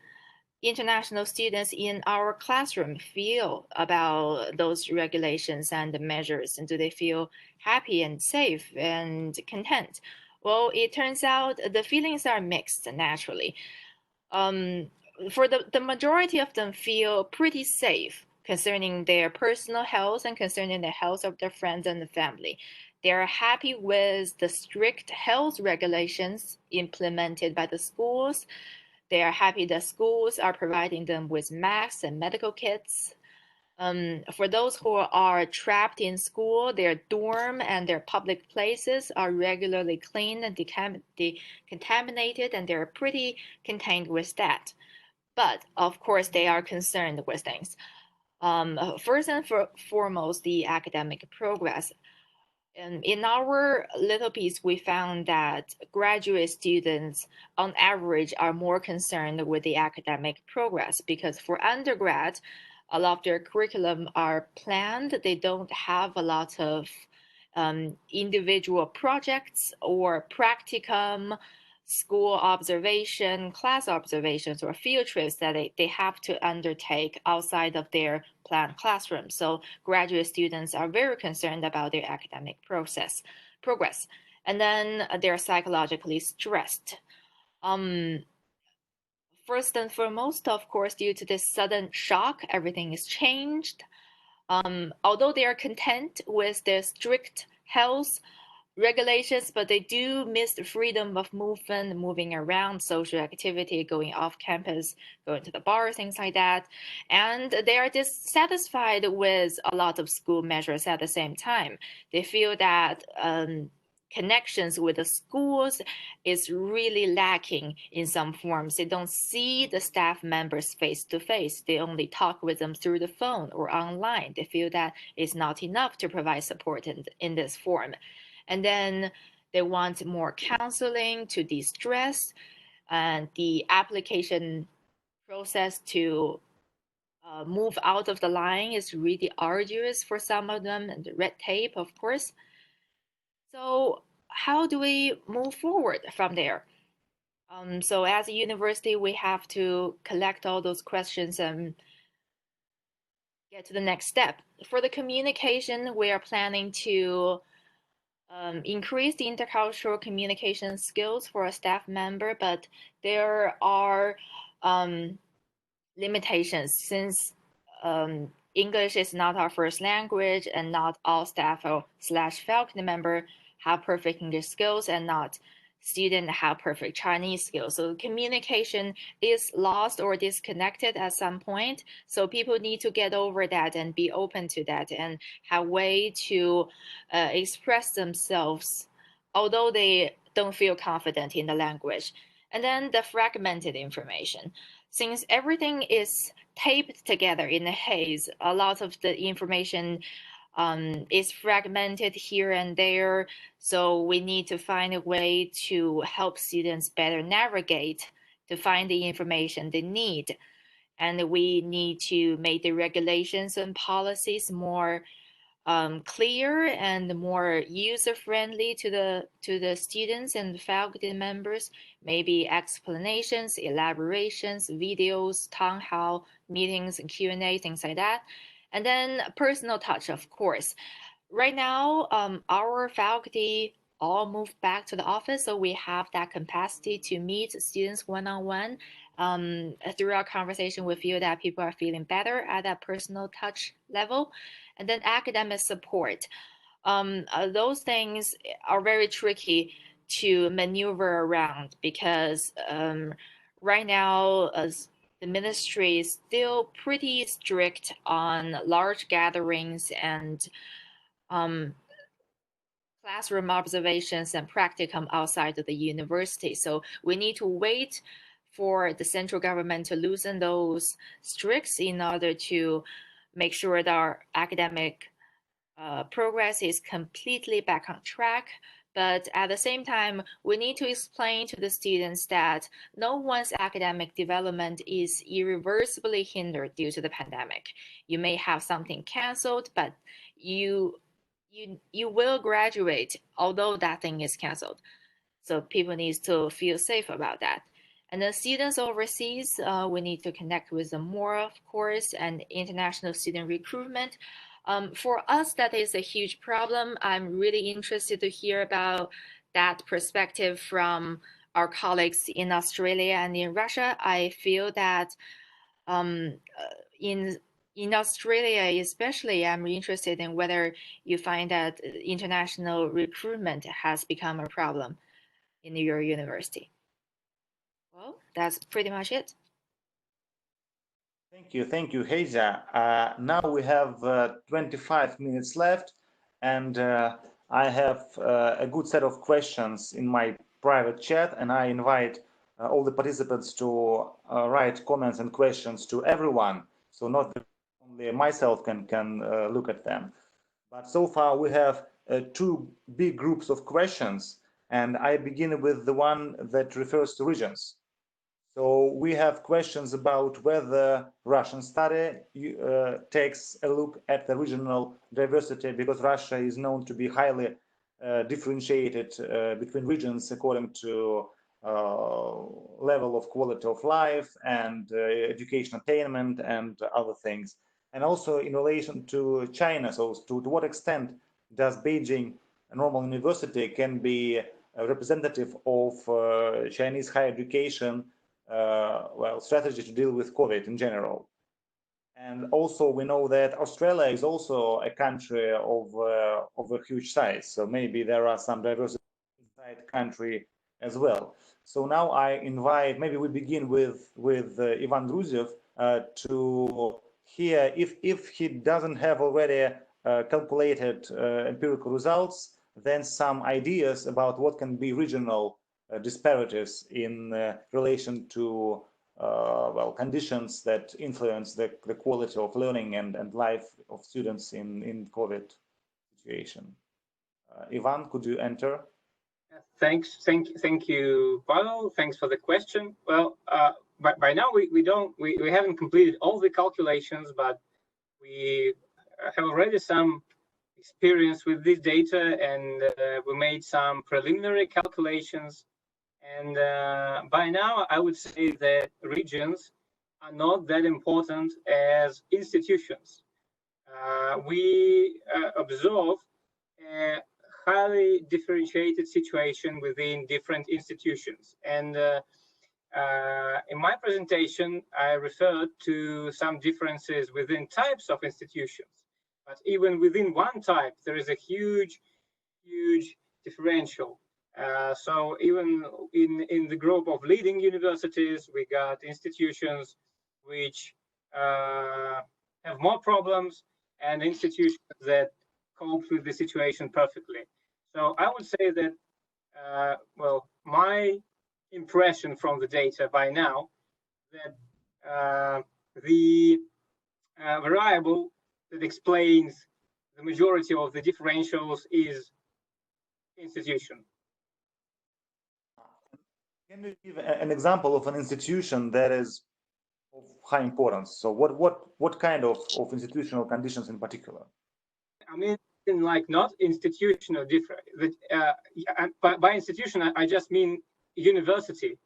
international students in our classroom feel about those regulations and the measures? And do they feel happy and safe and content? Well, it turns out the feelings are mixed naturally. For the majority of them feel pretty safe concerning their personal health and concerning the health of their friends and the family. They're happy with the strict health regulations implemented by the schools. They are happy that schools are providing them with masks and medical kits. For those who are trapped in school, their dorm and their public places are regularly cleaned and decontaminated, and they're pretty contained with that. But of course, they are concerned with things. First and foremost, the academic progress. In our little piece, we found that graduate students, on average, are more concerned with the academic progress because for undergrad, a lot of their curriculum are planned. They don't have a lot of individual projects or practicum, school observation, class observations, or field trips that they have to undertake outside of their planned classroom. So graduate students are very concerned about their academic progress. And then they're psychologically stressed. First and foremost, of course, due to this sudden shock, everything is changed. Although they are content with their strict health regulations, but they do miss the freedom of movement, moving around, social activity, going off campus, going to the bar, things like that. And they are dissatisfied with a lot of school measures at the same time. They feel that connections with the schools is really lacking in some forms. They don't see the staff members face to face. They only talk with them through the phone or online. They feel that it's not enough to provide support in this form. And then they want more counseling to de-stress, and the application process to move out of the line is really arduous for some of them, and the red tape, of course. So how do we move forward from there? So as a university, we have to collect all those questions and get to the next step. For the communication, we are planning to increase the intercultural communication skills for a staff member, but there are limitations since English is not our first language, and not all staff or / faculty member have perfect English skills, and not students have perfect Chinese skills. So communication is lost or disconnected at some point. So people need to get over that and be open to that and have a way to express themselves, although they don't feel confident in the language. And then the fragmented information. Since everything is taped together in a haze, a lot of the information is fragmented here and there. So we need to find a way to help students better navigate to find the information they need. And we need to make the regulations and policies more clear and more user-friendly to the students and faculty members. Maybe explanations, elaborations, videos, town hall meetings, and Q&A, things like that. And then personal touch, of course. Right now, our faculty all moved back to the office, so we have that capacity to meet students one-on-one. Through our conversation, we feel that people are feeling better at that personal touch level. And then academic support. Those things are very tricky to maneuver around because right now, the ministry is still pretty strict on large gatherings and classroom observations and practicum outside of the university. So we need to wait for the central government to loosen those stricts in order to make sure that our academic progress is completely back on track. But at the same time, we need to explain to the students that no one's academic development is irreversibly hindered due to the pandemic. You may have something canceled, but you will graduate, although that thing is canceled. So people need to feel safe about that. And the students overseas, we need to connect with them more, of course, and international student recruitment. For us, that is a huge problem. I'm really interested to hear about that perspective from our colleagues in Australia and in Russia. I feel that in Australia especially, I'm interested in whether you find that international recruitment has become a problem in your university. Well, that's pretty much it. Thank you, Heiza. Now we have 25 minutes left, and I have a good set of questions in my private chat, and I invite all the participants to write comments and questions to everyone, so not only myself can look at them. But so far we have two big groups of questions, and I begin with the one that refers to regions. So we have questions about whether Russian study takes a look at the regional diversity, because Russia is known to be highly differentiated between regions according to level of quality of life and education attainment and other things. And also in relation to China, so to what extent does Beijing Normal University can be a representative of Chinese higher education strategy to deal with COVID in general. And also we know that Australia is also a country of a huge size, so maybe there are some diversity inside the country as well. So now I invite, maybe we begin with Ivan Druzhev to hear if he doesn't have already calculated empirical results, then some ideas about what can be regional disparities in relation to well, conditions that influence the quality of learning and life of students in COVID situation. Ivan, could you enter? Thank you, Pavel. Thanks for the question. Well, by now we haven't completed all the calculations, but we have already some experience with this data, and we made some preliminary calculations. And by now, I would say that regions are not that important as institutions. We observe a highly differentiated situation within different institutions. And in my presentation, I referred to some differences within types of institutions. But even within one type, there is a huge differential. So even in the group of leading universities, we got institutions which have more problems and institutions that cope with the situation perfectly. So I would say that, well, my impression from the data by now, that the variable that explains the majority of the differentials is institution. Can you give an example of an institution that is of high importance? So what kind of institutional conditions in particular? I mean, like not institutional different. By institution, I just mean university.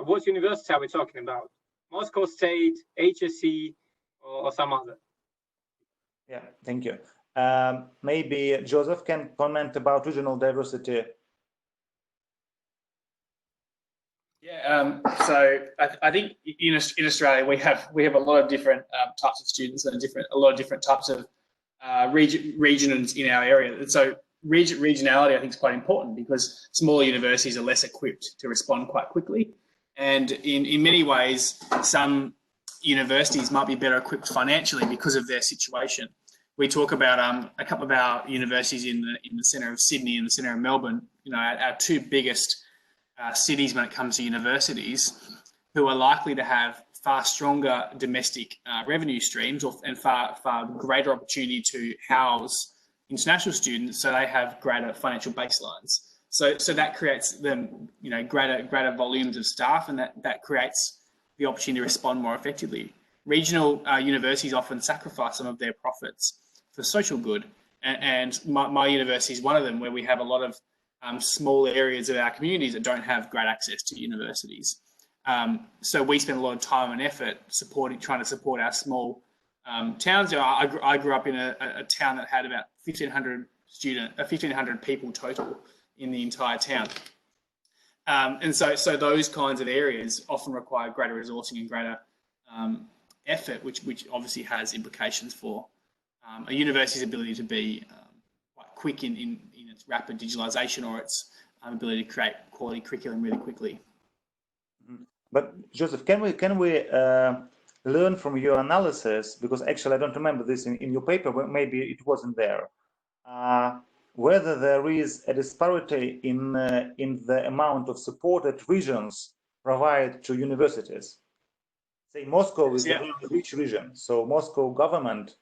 What university are we talking about? Moscow State, HSE, or some other? Yeah, thank you. Maybe Joseph can comment about regional diversity. Yeah, so I think in Australia we have a lot of different types of students and a lot of different types of regions in our area. And so regionality I think is quite important because smaller universities are less equipped to respond quite quickly. And in many ways, some universities might be better equipped financially because of their situation. We talk about a couple of our universities in the centre of Sydney and the centre of Melbourne. You know, our two biggest cities when it comes to universities, who are likely to have far stronger domestic revenue streams and far greater opportunity to house international students, so they have greater financial baselines. So that creates them, you know, greater volumes of staff, and that creates the opportunity to respond more effectively. Regional universities often sacrifice some of their profits for social good, and my university is one of them, where we have a lot of small areas of our communities that don't have great access to universities. So we spend a lot of time and effort trying to support our small towns. You know, I grew up in a town that had about 1,500 people total in the entire town. And so those kinds of areas often require greater resourcing and greater effort, which obviously has implications for a university's ability to be quite quick in its rapid digitalization or its ability to create quality curriculum really quickly. But Joseph, can we learn from your analysis, because actually I don't remember this in your paper, but maybe it wasn't there, whether there is a disparity in the amount of support that regions provide to universities. Say Moscow is a very rich region, so Moscow government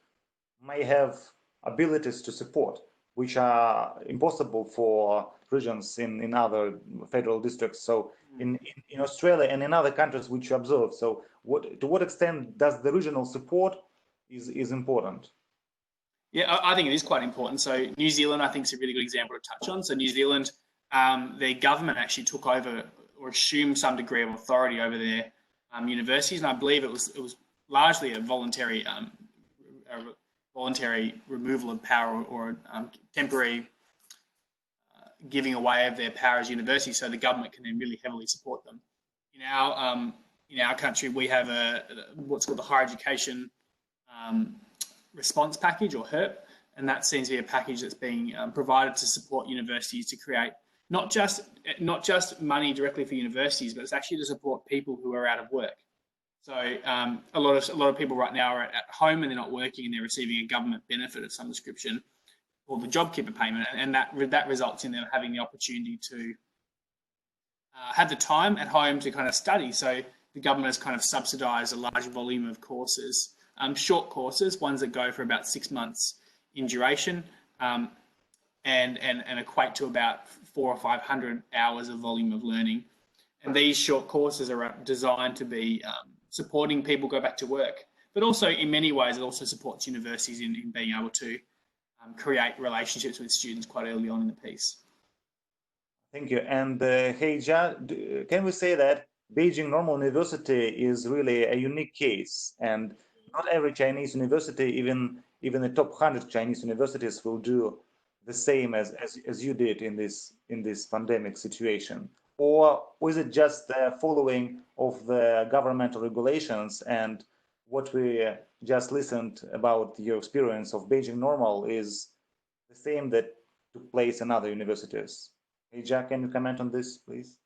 may have abilities to support which are impossible for regions in other federal districts. So in Australia and in other countries which you observe, so to what extent does the regional support is important? Yeah, I think it is quite important. So New Zealand, I think, is a really good example to touch on. So New Zealand, their government actually took over or assumed some degree of authority over their universities, and I believe it was largely a voluntary removal of power or temporary giving away of their power as universities, so the government can then really heavily support them. In our country, we have what's called the Higher Education Response Package, or HERP, and that seems to be a package that's being provided to support universities to create not just money directly for universities, but it's actually to support people who are out of work. So a lot of people right now are at home and they're not working and they're receiving a government benefit of some description. called the JobKeeper payment, and that results in them having the opportunity to have the time at home to kind of study. So the government has kind of subsidised a large volume of courses, short courses, ones that go for about 6 months in duration, and equate to about 400 or 500 hours of volume of learning. And these short courses are designed to be supporting people go back to work, but also in many ways it also supports universities in being able to create relationships with students quite early on in the piece. Thank you. And Heija, can we say that Beijing Normal University is really a unique case, and not every Chinese university, even the top 100 Chinese universities, will do the same as you did in this pandemic situation? Or is it just the following of the governmental regulations, and what we just listened about your experience of Beijing Normal is the same that took place in other universities? Hey, Jack, can you comment on this, please?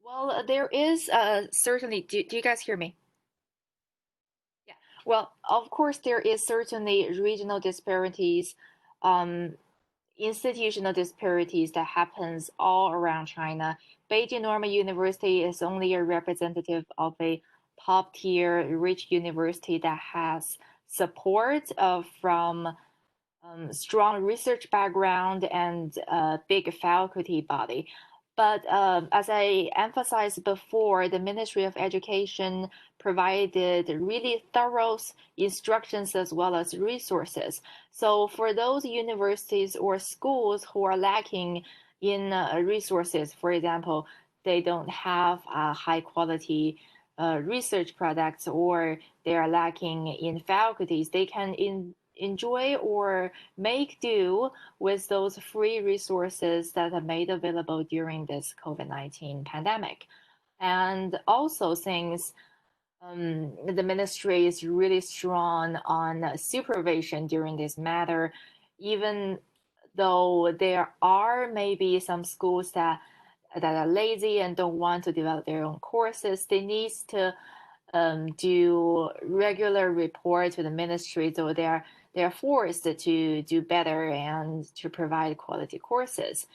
Well, there is certainly, do you guys hear me? Yeah. Well, of course, there is certainly regional disparities, institutional disparities that happens all around China. Beijing Normal University is only a representative of a top tier rich university that has support from strong research background and big faculty body. But as I emphasized before, the Ministry of Education provided really thorough instructions as well as resources. So for those universities or schools who are lacking in resources, for example, they don't have high quality research products, or they are lacking in faculties, they can enjoy or make do with those free resources that are made available during this COVID-19 pandemic. And also, since the ministry is really strong on supervision during this matter, even though there are maybe some schools that are lazy and don't want to develop their own courses, they need to do regular report to the ministry, so they're forced to do better and to provide quality courses.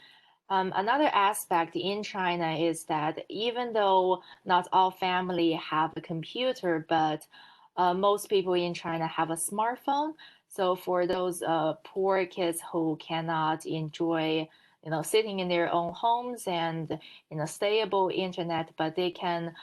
Another aspect in China is that even though not all family have a computer, but most people in China have a smartphone. So for those poor kids who cannot enjoy, sitting in their own homes and in a stable internet, but they can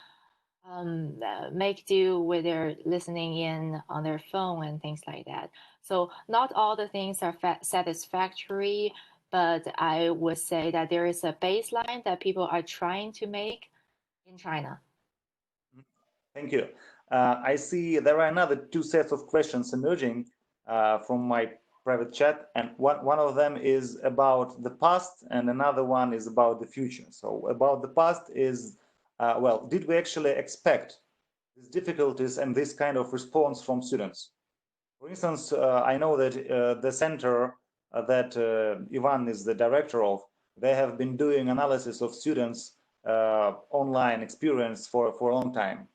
make do with their listening in on their phone and things like that. So not all the things are satisfactory, but I would say that there is a baseline that people are trying to make in China. Thank you. I see there are another two sets of questions emerging from my private chat, and one of them is about the past and another one is about the future. So about the past is, well, did we actually expect these difficulties and this kind of response from students? For instance, I know that the center that Ivan is the director of, they have been doing analysis of students' online experience for a long time.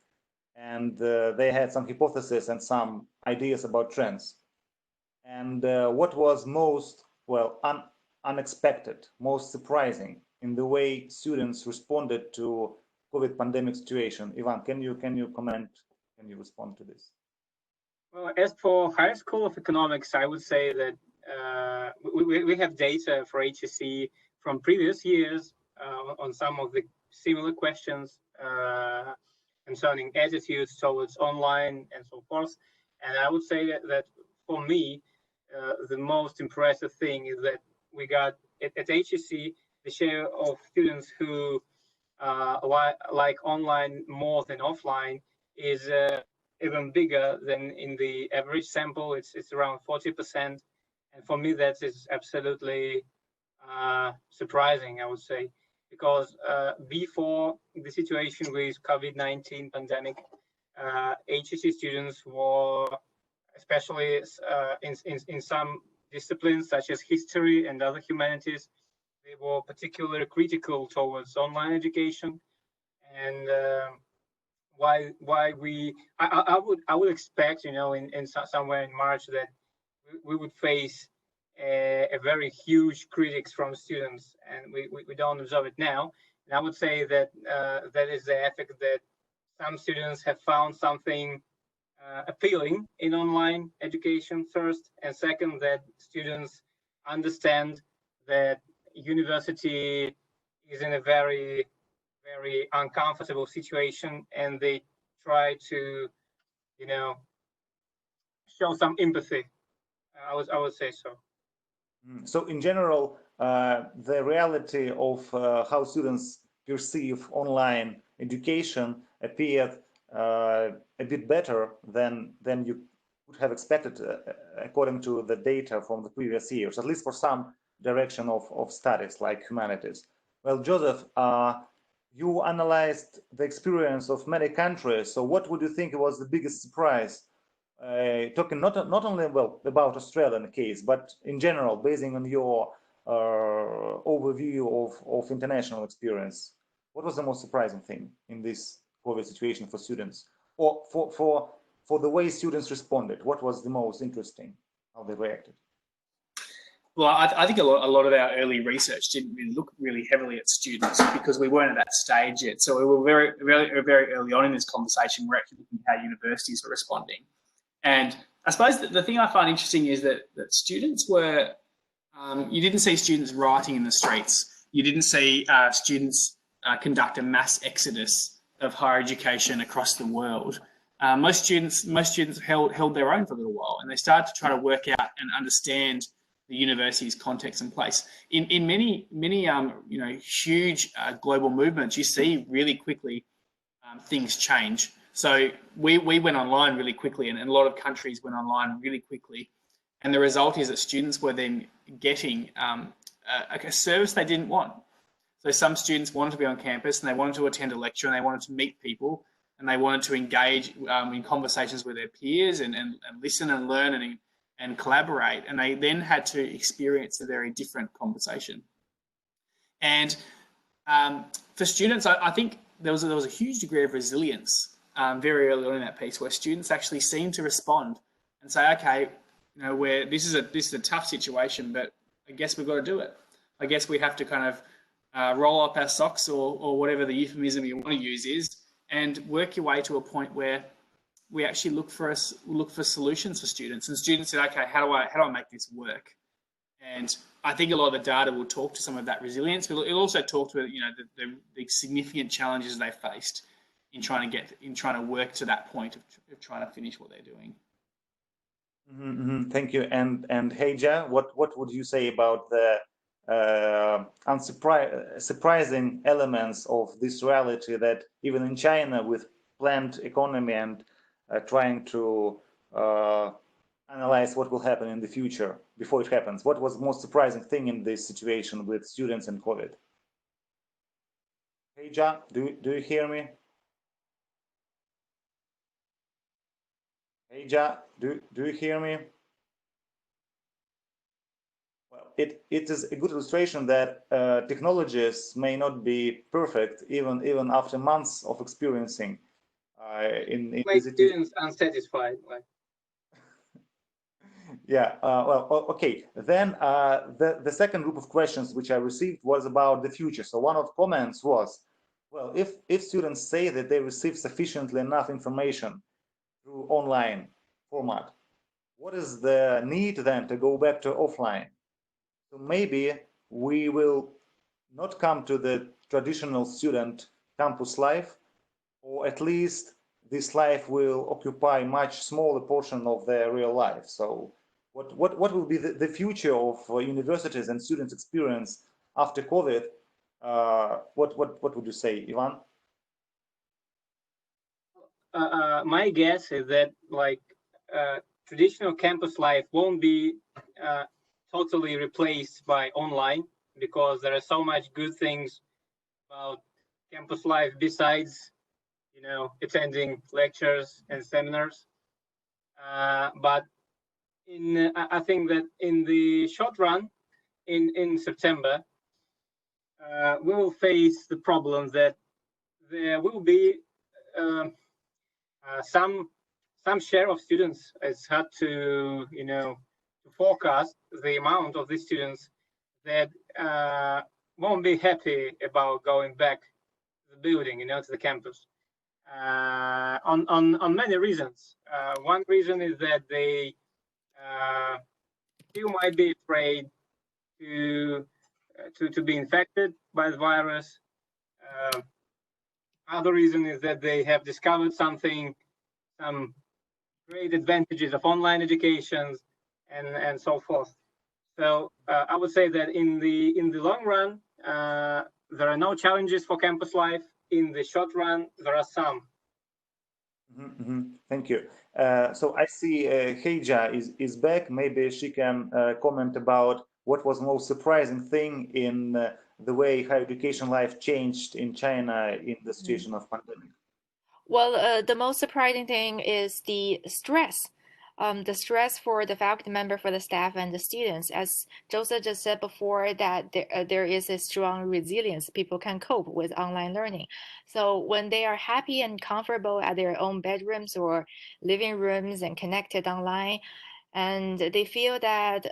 And they had some hypotheses and some ideas about trends. And what was most, well, unexpected, most surprising in the way students responded to COVID pandemic situation? Ivan, can you comment? Can you respond to this? Well, as for Higher School of Economics, I would say that we have data for HSC from previous years on some of the similar questions concerning attitudes towards online and so forth. And I would say that for me, the most impressive thing is that we got at HSC the share of students who like online more than offline is even bigger than in the average sample. It's around 40%, and for me that is absolutely surprising, I would say, because before the situation with COVID-19 pandemic, HSC students were, especially in some disciplines such as history and other humanities, they were particularly critical towards online education. And I would expect, in somewhere in March that we would face a very huge critics from students, and we don't observe it now. And I would say that that is the effect that some students have found something appealing in online education first, and second, that students understand that university is in a very uncomfortable situation, and they try to, you know, show some empathy. I would say so. So in general, the reality of how students perceive online education appeared a bit better than you would have expected, according to the data from the previous years, at least for some direction of studies like humanities. Well, Joseph, you analyzed the experience of many countries. So what would you think was the biggest surprise? Talking not only about Australian case, but in general, basing on your overview of international experience, what was the most surprising thing in this COVID situation for students, or for the way students responded? What was the most interesting, how they reacted? Well, I think a lot of our early research didn't really look really heavily at students because we weren't at that stage yet. So we were very early on in this conversation. We're actually looking at how universities were responding. And I suppose the thing I find interesting is that students were, you didn't see students rioting in the streets. You didn't see students conduct a mass exodus of higher education across the world. Most students held their own for a little while, and they started to try to work out and understand the university's context and place. In many huge global movements, you see really quickly things change. So we went online really quickly, and a lot of countries went online really quickly. And the result is that students were then getting a service they didn't want. So some students wanted to be on campus, and they wanted to attend a lecture, and they wanted to meet people, and they wanted to engage in conversations with their peers and listen and learn and collaborate. And they then had to experience a very different conversation. And for students, I think there was a huge degree of resilience very early on in that piece, where students actually seemed to respond and say, okay, this is a tough situation, but I guess we've got to do it. I guess we have to kind of roll up our socks, or whatever the euphemism you want to use is, and work your way to a point where we actually look for solutions for students. And students said, okay, how do I make this work? And I think a lot of the data will talk to some of that resilience, but it'll also talk to the significant challenges they faced in trying to work to that point of trying to finish what they're doing. Mm-hmm. Thank you. And Heija, what would you say about the surprising elements of this reality, that even in China, with planned economy and trying to analyze what will happen in the future before it happens, what was the most surprising thing in this situation with students and COVID? Heija, do you hear me? Heija, do you hear me? Well, it is a good illustration that technologies may not be perfect even after months of experiencing in like students unsatisfied, like. Yeah, well, okay. Then the second group of questions which I received was about the future. So one of comments was, well, if students say that they receive sufficiently enough information through online format, what is the need then to go back to offline? So maybe we will not come to the traditional student campus life, or at least this life will occupy much smaller portion of their real life. So what will be the future of universities and students' experience after COVID? What would you say, Ivan? My guess is that traditional campus life won't be totally replaced by online, because there are so much good things about campus life besides attending lectures and seminars. But I think that in the short run, in September, we will face the problem that there will be some share of students has had to forecast the amount of the students that won't be happy about going back to the building, to the campus, on many reasons. One reason is that they still might be afraid to be infected by the virus. Other reason is that they have discovered some great advantages of online education and so forth. So I would say that in the long run, there are no challenges for campus life. In the short run, there are some. Thank you. So I see Heija is back. Maybe she can comment about what was the most surprising thing in the way higher education life changed in China in the situation of pandemic. Well, the most surprising thing is the stress. The stress for the faculty member, for the staff, and the students. As Joseph just said before, that there is a strong resilience. People can cope with online learning. So when they are happy and comfortable at their own bedrooms or living rooms and connected online, and they feel that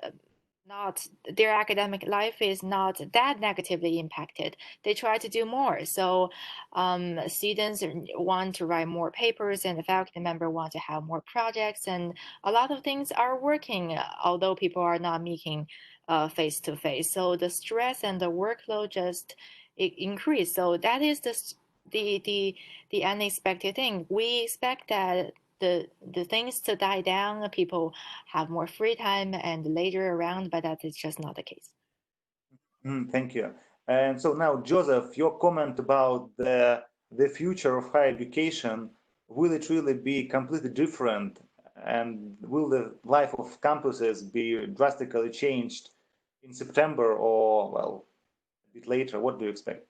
their academic life is not that negatively impacted, they try to do more. So students want to write more papers, and the faculty member want to have more projects, and a lot of things are working, although people are not meeting face to face. So the stress and the workload just increase. So that is the unexpected thing. We expect that the things to die down, people have more free time and leisure around, but that is just not the case. Thank you. And so now, Joseph, your comment about the future of higher education, will it really be completely different? And will the life of campuses be drastically changed in September or, well, a bit later? What do you expect?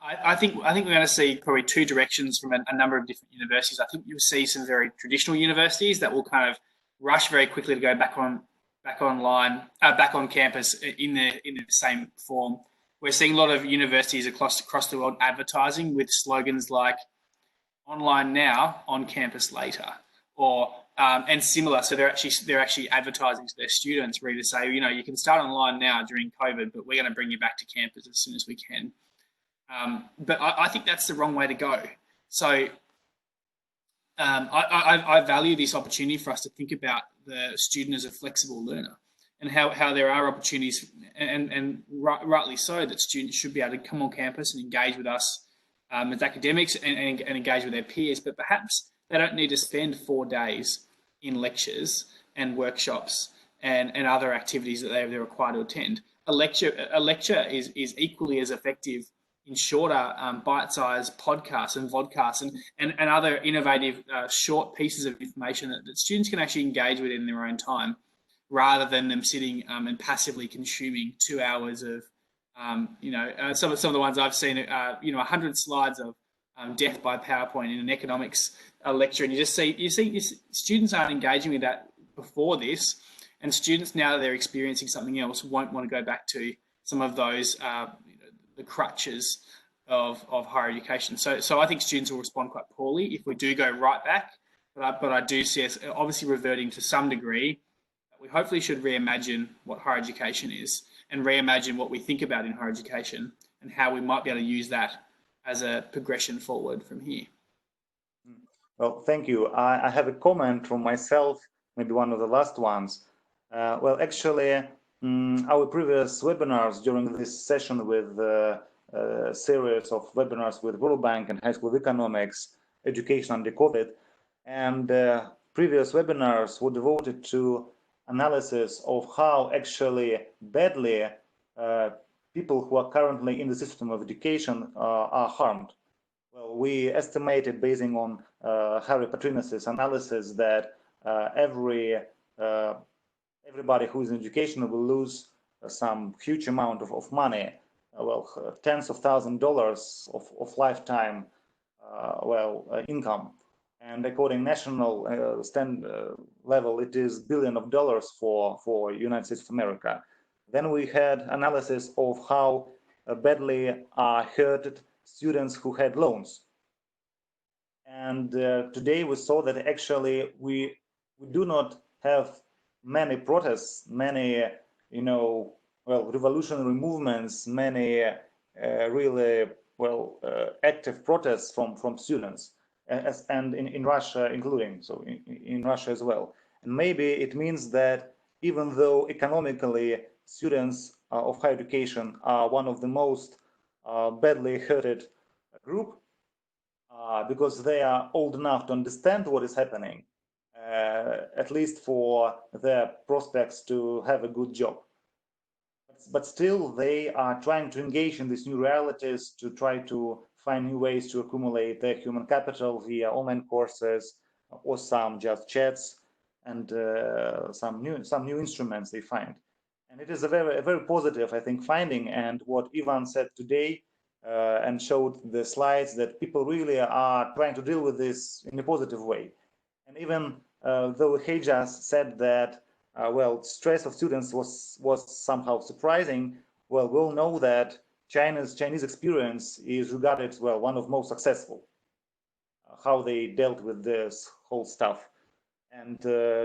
I think we're going to see probably two directions from a number of different universities. I think you'll see some very traditional universities that will kind of rush very quickly to go back on campus in the same form. We're seeing a lot of universities across the world advertising with slogans like "online now, on campus later," or and similar. So they're actually advertising to their students, ready to say, you can start online now during COVID, but we're going to bring you back to campus as soon as we can. But I think that's the wrong way to go. So I value this opportunity for us to think about the student as a flexible learner, and how there are opportunities, and rightly so, that students should be able to come on campus and engage with us as academics and engage with their peers, but perhaps they don't need to spend 4 days in lectures and workshops and other activities that they're required to attend. A lecture is equally as effective in shorter bite-sized podcasts and vodcasts and other innovative short pieces of information that students can actually engage with in their own time, rather than them sitting and passively consuming 2 hours of, some of the ones I've seen, 100 slides of death by PowerPoint in an economics lecture, and you see students aren't engaging with that before this, and students, now that they're experiencing something else, won't want to go back to some of those the crutches of higher education. So I think students will respond quite poorly if we do go right back. But I do see us obviously reverting to some degree. We hopefully should reimagine what higher education is, and reimagine what we think about in higher education, and how we might be able to use that as a progression forward from here. Well, thank you. I have a comment from myself, maybe one of the last ones. Well, actually, our previous webinars during this session with a series of webinars with World Bank and High School of Economics, Education under COVID, and previous webinars were devoted to analysis of how actually badly people who are currently in the system of education are harmed. Well, we estimated, basing on Harry Patrinas' analysis, that everybody who is in education will lose some huge amount of money, tens of $1,000s of lifetime income. And according national level, it is billions of dollars for United States of America. Then we had analysis of how badly are hurt students who had loans. And today we saw that actually we do not have many protests, many, revolutionary movements, many really, active protests from students, and in Russia including, so in Russia as well. And maybe it means that even though economically students of higher education are one of the most badly hurted group, because they are old enough to understand what is happening, at least for their prospects to have a good job. But still, they are trying to engage in these new realities, to try to find new ways to accumulate their human capital via online courses or some just chats and some new instruments they find. And it is a very positive, I think, finding. And what Ivan said today and showed the slides, that people really are trying to deal with this in a positive way. And even though Heija said that stress of students was somehow surprising, well, we'll know that Chinese experience is regarded, one of most successful, how they dealt with this whole stuff. And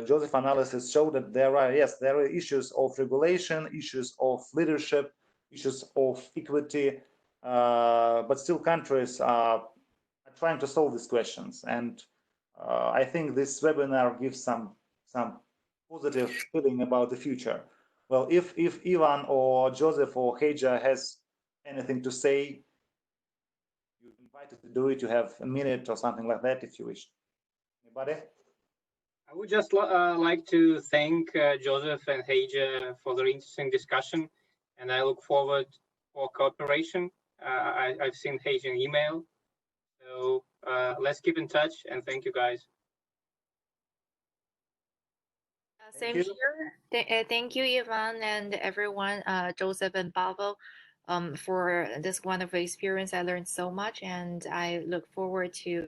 Joseph analysis showed that there are issues of regulation, issues of leadership, issues of equity, but still countries are trying to solve these questions. And I think this webinar gives some positive feeling about the future. Well, if Ivan or Joseph or Heija has anything to say, you're invited to do it. You have a minute or something like that if you wish. Anybody? I would just like to thank Joseph and Heija for their interesting discussion, and I look forward for cooperation. I've seen Heija's email, so let's keep in touch, and thank you guys. Same here. Thank you, Ivan, and everyone, Joseph and Pavel, for this wonderful experience. I learned so much, and I look forward to.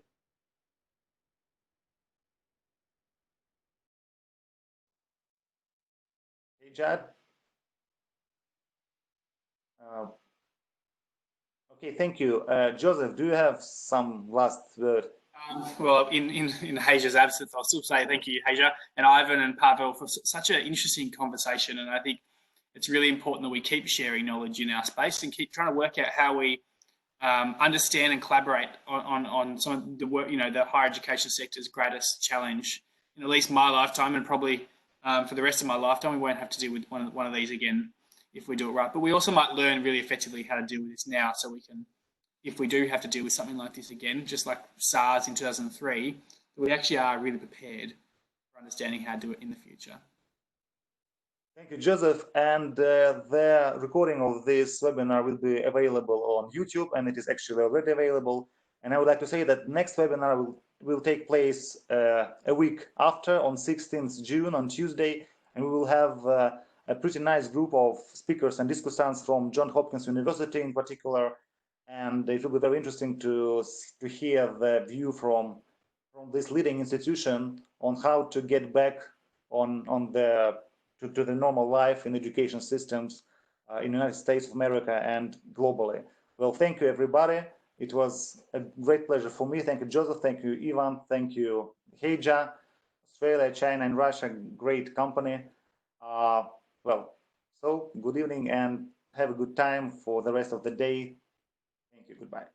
Hey, Jad. Okay, thank you. Joseph, do you have some last word? Well, in Heija's absence, I'll still say thank you, Heija, and Ivan and Pavel for such an interesting conversation. And I think it's really important that we keep sharing knowledge in our space and keep trying to work out how we understand and collaborate on some of the work, the higher education sector's greatest challenge in at least my lifetime, and probably for the rest of my lifetime. We won't have to deal with one of these again if we do it right. But we also might learn really effectively how to deal with this now, so we can, if we do have to deal with something like this again, just like SARS in 2003, we actually are really prepared for understanding how to do it in the future. Thank you, Joseph. And the recording of this webinar will be available on YouTube, and it is actually already available. And I would like to say that next webinar will take place a week after, on 16th June, on Tuesday, and we will have a pretty nice group of speakers and discussants from Johns Hopkins University in particular. And it will be very interesting to hear the view from this leading institution on how to get back to the normal life in education systems in the United States of America and globally. Well, thank you, everybody. It was a great pleasure for me. Thank you, Joseph. Thank you, Ivan. Thank you, Heija. Australia, China, and Russia, great company. So good evening and have a good time for the rest of the day. Thank you. Goodbye.